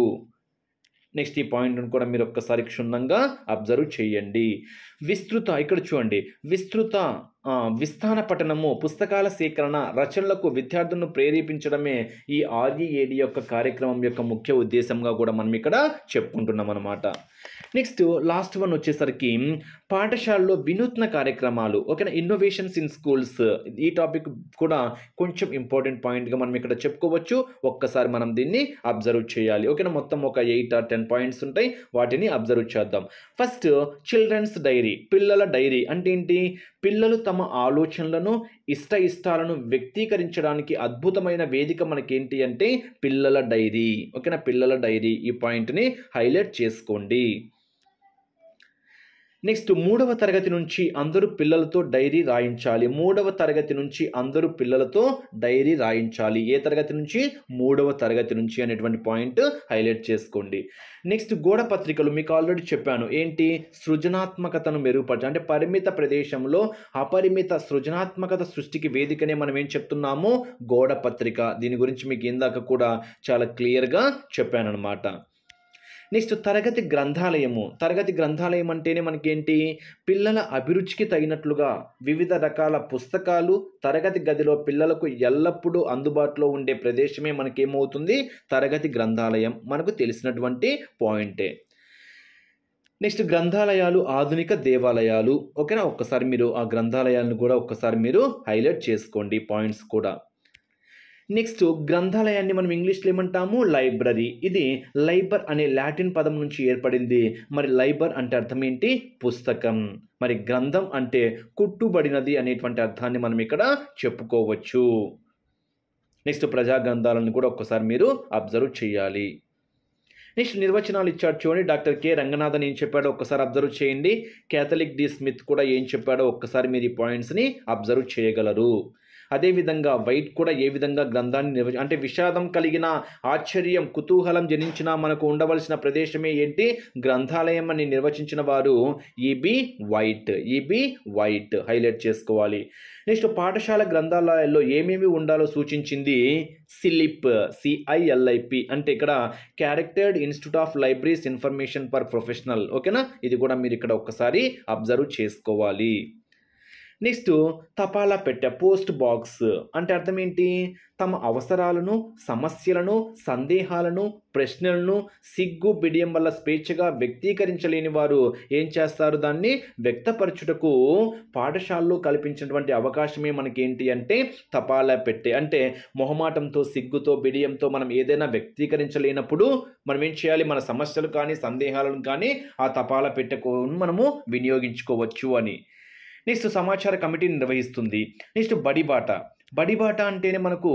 Speaker 1: నెక్స్ట్ ఈ పాయింట్ను కూడా మీరు ఒక్కసారి క్షుణ్ణంగా అబ్జర్వ్ చేయండి. విస్తృత, ఇక్కడ చూడండి, విస్థాన పఠనము, పుస్తకాల సేకరణ, రచనలకు విద్యార్థులను ప్రేరేపించడమే ఈ READ యొక్క కార్యక్రమం యొక్క ముఖ్య ఉద్దేశంగా కూడా మనం ఇక్కడ చెప్పుకుంటున్నాం అన్నమాట. నెక్స్ట్ లాస్ట్ వన్ వచ్చేసరికి పాఠశాలలో వినూత్న కార్యక్రమాలు. ఓకేనా, ఇన్నోవేషన్స్ ఇన్ స్కూల్స్. ఈ టాపిక్ కూడా కొంచెం ఇంపార్టెంట్ పాయింట్గా మనం ఇక్కడ చెప్పుకోవచ్చు. ఒక్కసారి మనం దీన్ని అబ్జర్వ్ చేయాలి. ఓకేనా, మొత్తం ఒక 8 or 10 పాయింట్స్ ఉంటాయి, వాటిని అబ్జర్వ్ చేద్దాం. ఫస్ట్ చిల్డ్రన్స్ డైరీ, పిల్లల డైరీ అంటే ఏంటి, పిల్లలు తమ ఆలోచనలను, ఇష్టాలను వ్యక్తీకరించడానికి అద్భుతమైన వేదిక మనకేంటి అంటే పిల్లల డైరీ. ఓకేనా, పిల్లల డైరీ, ఈ పాయింట్ని హైలైట్ చేసుకోండి. నెక్స్ట్ 3వ తరగతి నుంచి అందరూ పిల్లలతో డైరీ రాయించాలి. 3వ తరగతి నుంచి అందరూ పిల్లలతో డైరీ రాయించాలి. ఏ తరగతి నుంచి, 3వ తరగతి నుంచి అనేటువంటి పాయింట్ హైలైట్ చేసుకోండి. నెక్స్ట్ గోడ పత్రికలు, మీకు ఆల్రెడీ చెప్పాను ఏంటి, సృజనాత్మకతను మెరుగుపరచాలి. అంటే పరిమిత ప్రదేశంలో అపరిమిత సృజనాత్మకత సృష్టికి వేదికనే మనం ఏం చెప్తున్నాము, గోడ పత్రిక. దీని గురించి మీకు ఇందాక కూడా చాలా క్లియర్గా చెప్పాను అనమాట. నెక్స్ట్ తరగతి గ్రంథాలయము. తరగతి గ్రంథాలయం అంటేనే మనకేంటి, పిల్లల అభిరుచికి తగినట్లుగా వివిధ రకాల పుస్తకాలు తరగతి గదిలో పిల్లలకు ఎల్లప్పుడూ అందుబాటులో ఉండే ప్రదేశమే మనకేమవుతుంది, తరగతి గ్రంథాలయం. మనకు తెలిసినటువంటి పాయింటే. నెక్స్ట్ గ్రంథాలయాలు, ఆధునిక దేవాలయాలు. ఓకేనా, ఒక్కసారి మీరు ఆ గ్రంథాలయాలను కూడా ఒక్కసారి మీరు హైలైట్ చేసుకోండి పాయింట్స్ కూడా. నెక్స్ట్ గ్రంథాలయాన్ని మనం ఇంగ్లీష్లో ఏమంటాము, లైబ్రరీ. ఇది లైబర్ అనే లాటిన్ పదం నుంచి ఏర్పడింది. మరి లైబర్ అంటే అర్థం ఏంటి, పుస్తకం. మరి గ్రంథం అంటే కుట్టుబడినది అనేటువంటి అర్థాన్ని మనం ఇక్కడ చెప్పుకోవచ్చు. నెక్స్ట్ ప్రజా గ్రంథాలను కూడా ఒక్కసారి మీరు అబ్జర్వ్ చేయాలి. నెక్స్ట్ నిర్వచనాలు ఇచ్చాడు చూడండి. డాక్టర్ కె రంగనాథన్ ఏం చెప్పాడో ఒక్కసారి అబ్జర్వ్ చేయండి. క్యాథలిక్ డి స్మిత్ కూడా ఏం చెప్పాడో ఒక్కసారి మీరు ఈ పాయింట్స్ని అబ్జర్వ్ చేయగలరు. అదేవిధంగా వైట్ కూడా ఏ విధంగా గ్రంథాన్ని అంటే విషాదం కలిగిన, ఆశ్చర్యం, కుతూహలం జనించిన మనకు ఉండవలసిన ప్రదేశమే ఏంటి, గ్రంథాలయం అని నిర్వచించిన వారు ఈబి వైట్ హైలైట్ చేసుకోవాలి. నెక్స్ట్ పాఠశాల గ్రంథాలయాల్లో ఏమేమి ఉండాలో సూచించింది సిలిప్, CILIP అంటే ఇక్కడ chartered institute of libraries information for professional. ఓకేనా, ఇది కూడా మీరు ఇక్కడ ఒక్కసారి అబ్జర్వ్ చేసుకోవాలి. నెక్స్ట్ తపాలా పెట్టె, పోస్ట్ బాక్స్ అంటే అర్థం ఏంటి, తమ అవసరాలను, సమస్యలను, సందేహాలను, ప్రశ్నలను సిగ్గు బిడియం వల్ల స్వేచ్ఛగా వ్యక్తీకరించలేని వారు ఏం చేస్తారు, దాన్ని వ్యక్తపరచుటకు పాఠశాలలో కల్పించినటువంటి అవకాశమే మనకేంటి అంటే తపాలా పెట్టె. అంటే మొహమాటంతో, సిగ్గుతో, బిడియంతో మనం ఏదైనా వ్యక్తీకరించలేనప్పుడు మనం ఏం చేయాలి, మన సమస్యలు కానీ సందేహాలను కానీ ఆ తపాలా పెట్టెకు మనము వినియోగించుకోవచ్చు అని. నెక్స్ట్ సమాచార కమిటీని నిర్వహిస్తుంది. నెక్స్ట్ బడిబాట అంటేనే మనకు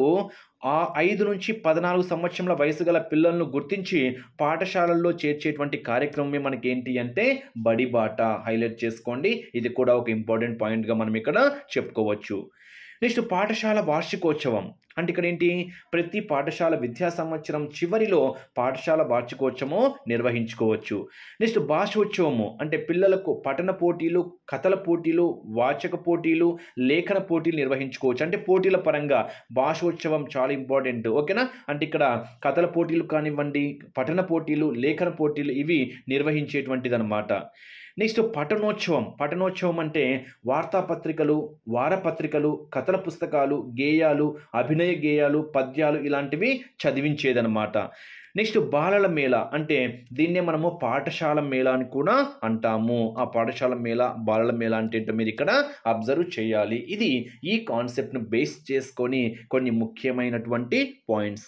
Speaker 1: 5 నుంచి 14 సంవత్సరాల వయసు గల పిల్లలను గుర్తించి పాఠశాలల్లో చేర్చేటువంటి కార్యక్రమమే మనకి ఏంటి అంటే బడిబాట. హైలైట్ చేసుకోండి, ఇది కూడా ఒక ఇంపార్టెంట్ పాయింట్గా మనం ఇక్కడ చెప్పుకోవచ్చు. నెక్స్ట్ పాఠశాల వార్షికోత్సవం. అంటే ఇక్కడ ఏంటి, ప్రతి పాఠశాల విద్యా సంవత్సరం చివరిలో పాఠశాల వార్షికోత్సవం నిర్వహించుకోవచ్చు. నెక్స్ట్ భాషోత్సవము అంటే పిల్లలకు పఠన పోటీలు, కథల పోటీలు, వాచక పోటీలు, లేఖన పోటీలు నిర్వహించుకోవచ్చు. అంటే పోటీల పరంగా భాషోత్సవం చాలా ఇంపార్టెంట్. ఓకేనా. అంటే ఇక్కడ కథల పోటీలు కానివ్వండి, పఠన పోటీలు, లేఖన పోటీలు ఇవి నిర్వహించేటువంటిది అనమాట. నెక్స్ట్ పఠనోత్సవం. పఠనోత్సవం అంటే వార్తాపత్రికలు, వారపత్రికలు, కథల పుస్తకాలు, గేయాలు, అభినయ గేయాలు, పద్యాలు ఇలాంటివి చదివించేదనమాట. నెక్స్ట్ బాలల మేళ అంటే దీన్నే మనము పాఠశాల మేళ అని కూడా అంటాము. ఆ పాఠశాల మేళ, బాలల మేళ అంటే ఏంటో మీరు ఇక్కడ అబ్జర్వ్ చేయాలి. ఇది ఈ కాన్సెప్ట్ను బేస్ చేసుకొని కొన్ని ముఖ్యమైనటువంటి పాయింట్స్.